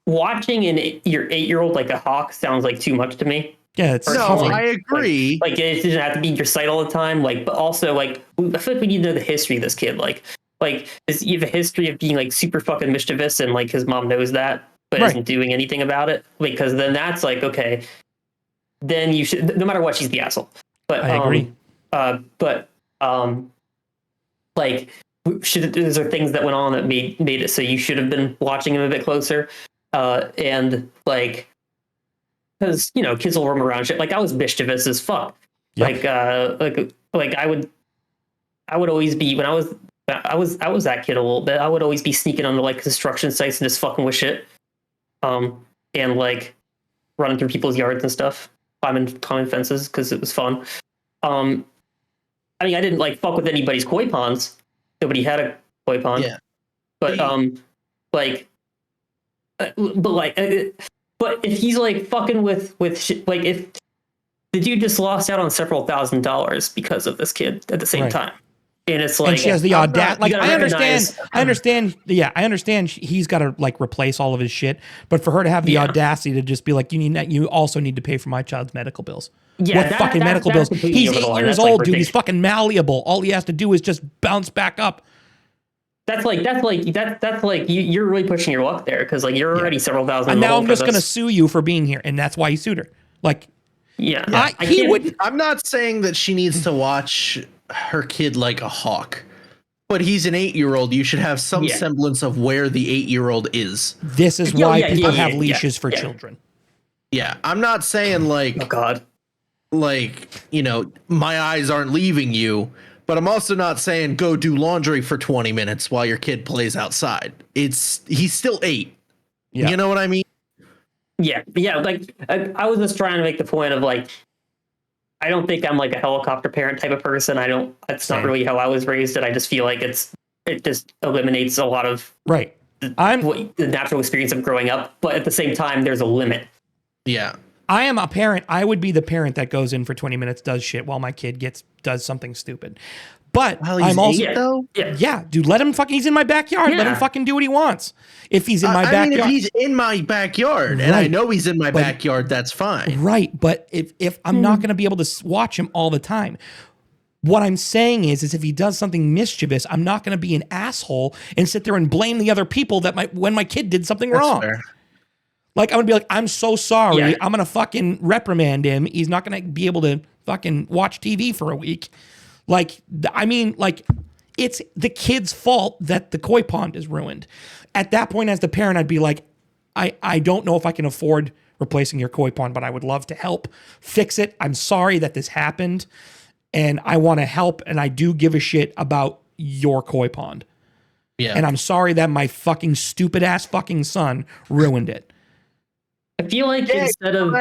watching your 8-year-old like a hawk sounds like too much to me. Yeah. I agree. Like it doesn't have to be in your sight all the time. Like, but also like I feel like we need to know the history of this kid. Like does he have a history of being like super fucking mischievous and like his mom knows that but isn't doing anything about it? Because then that's like, okay, then you should, no matter what, she's the asshole. But I agree. Like, these are things that went on that made it so you should have been watching him a bit closer. And like, because kids will roam around shit. Like, I was mischievous as fuck. Yep. Like I would always be when I was that kid a little bit. I would always be sneaking onto like construction sites and just fucking with shit. And like running through people's yards and stuff, climbing fences because it was fun. I mean, I didn't like fuck with anybody's koi ponds. Nobody had a koi pond. Yeah. But but if he's like fucking with shit, like if the dude just lost out on several $1,000s because of this kid at the same time. And it's like, and she has the audacity. Like, you gotta I recognize- understand. Yeah, I understand. He's got to like replace all of his shit. But for her to have the Yeah. audacity to just be like, you also need to pay for my child's medical bills. Yeah, What fucking medical bills? completely He's over the 8 line. years That's, like, old, dude. He's ridiculous. fucking malleable. All he has to do is just bounce back up. That's like you're really pushing your luck there because like you're already several thousand. And now level I'm for just gonna this. sue you for being here, and that's why he sued her. Like, Yeah, he can't- wouldn't. I'm not saying that she needs to watch her kid like a hawk, but he's an 8-year-old. You should have some Yeah. semblance of where the 8-year-old is. This is Yeah, why yeah, people yeah, have yeah, leashes for yeah. children. Yeah, I'm not saying Oh God. like, you know, my eyes aren't leaving you, but I'm also not saying go do laundry for 20 minutes while your kid plays outside. He's still 8. Yeah. You know what I mean? Yeah, yeah. Like I was just trying to make the point of like, I don't think I'm like a helicopter parent type of person. I don't. That's not Same. really how I was raised, and I just feel like it just eliminates a lot of Right. the natural experience of growing up. But at the same time, there's a limit. Yeah. I am a parent. I would be the parent that goes in for 20 minutes, does shit while my kid does something stupid. But While he's I'm also 8, though? yeah, dude, let him fucking. He's in my backyard. Let him Yeah. fucking do what he wants. If he's in my I backyard, mean, if he's in my backyard, and I Right. know he's in my backyard, that's fine. right? But if I'm not going to be able to watch him all the time. What I'm saying is if he does something mischievous, I'm not going to be an asshole and sit there and blame the other people when my kid did something That's wrong. fair. Like, I'm going to be like, I'm so sorry. Yeah. I'm going to fucking reprimand him. He's not going to be able to fucking watch TV for a week. Like, I mean, like, it's the kid's fault that the koi pond is ruined. At that point, as the parent, I'd be like, I don't know if I can afford replacing your koi pond, but I would love to help fix it. I'm sorry that this happened, and I want to help, and I do give a shit about your koi pond. Yeah. And I'm sorry that my fucking stupid ass fucking son ruined it. I feel like instead of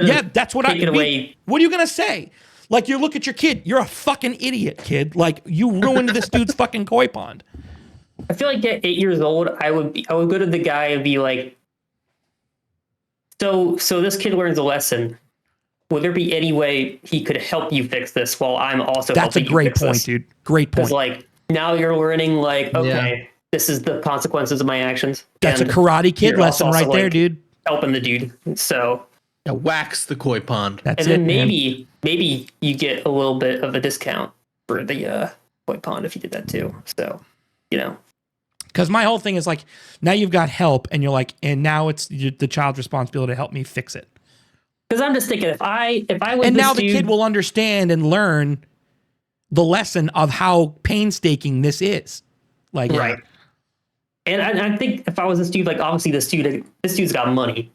Yeah, that's what taking I mean. away. What are you gonna say? Like, you look at your kid, you're a fucking idiot, kid. Like, you ruined this dude's fucking koi pond. I feel like at 8 years old, I would go to the guy and be like, so this kid learns a lesson. Would there be any way he could help you fix this while I'm also That's a helping great you fix point, this? dude. Great Because point. like now you're learning like, okay, this is the consequences of my actions. That's a And Karate Kid you're lesson also, right there, like, dude. helping the dude. So Yeah, wax the koi pond. That's and it, then man. maybe you get a little bit of a discount for the koi pond if you did that too. So, you know. Because my whole thing is like, now you've got help, and you're like, and now it's the child's responsibility to help me fix it. Because I'm just thinking, if I was And this now the dude, kid will understand and learn the lesson of how painstaking this is. Like, right. And I think if I was this dude, like obviously this dude's got money.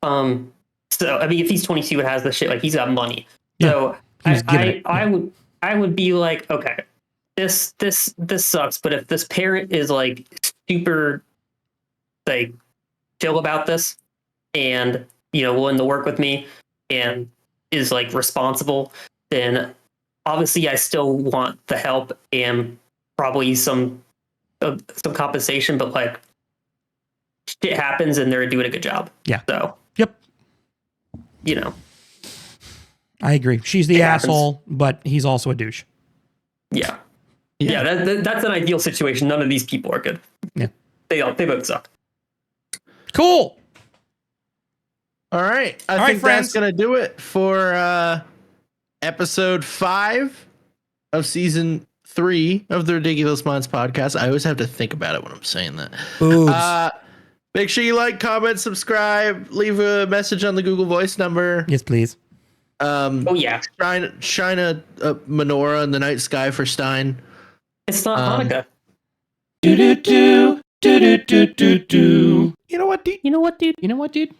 So I mean, if he's 22 and has this shit, like he's got money. Yeah, So he's given it, I would be like, okay, this sucks. But if this parent is like super like chill about this, and willing to work with me, and is like responsible, then obviously I still want the help and probably some compensation. But like shit happens, and they're doing a good job. Yeah. So yep. I agree. She's the It happens. asshole, but he's also a douche. Yeah. That's an ideal situation. None of these people are good. Yeah. They both suck. Cool. All right. I right, think friends. that's going to do it for episode 5 of season 3 of the Ridiculous Minds podcast. I always have to think about it when I'm saying that. Boobs. Make sure you like, comment, subscribe, leave a message on the Google Voice number. Yes, please. Oh yeah. Shine a menorah in the night sky for Stein. It's not Hanukkah. Do do do do do do do do. You know what, dude? You know what, dude? You know what, dude?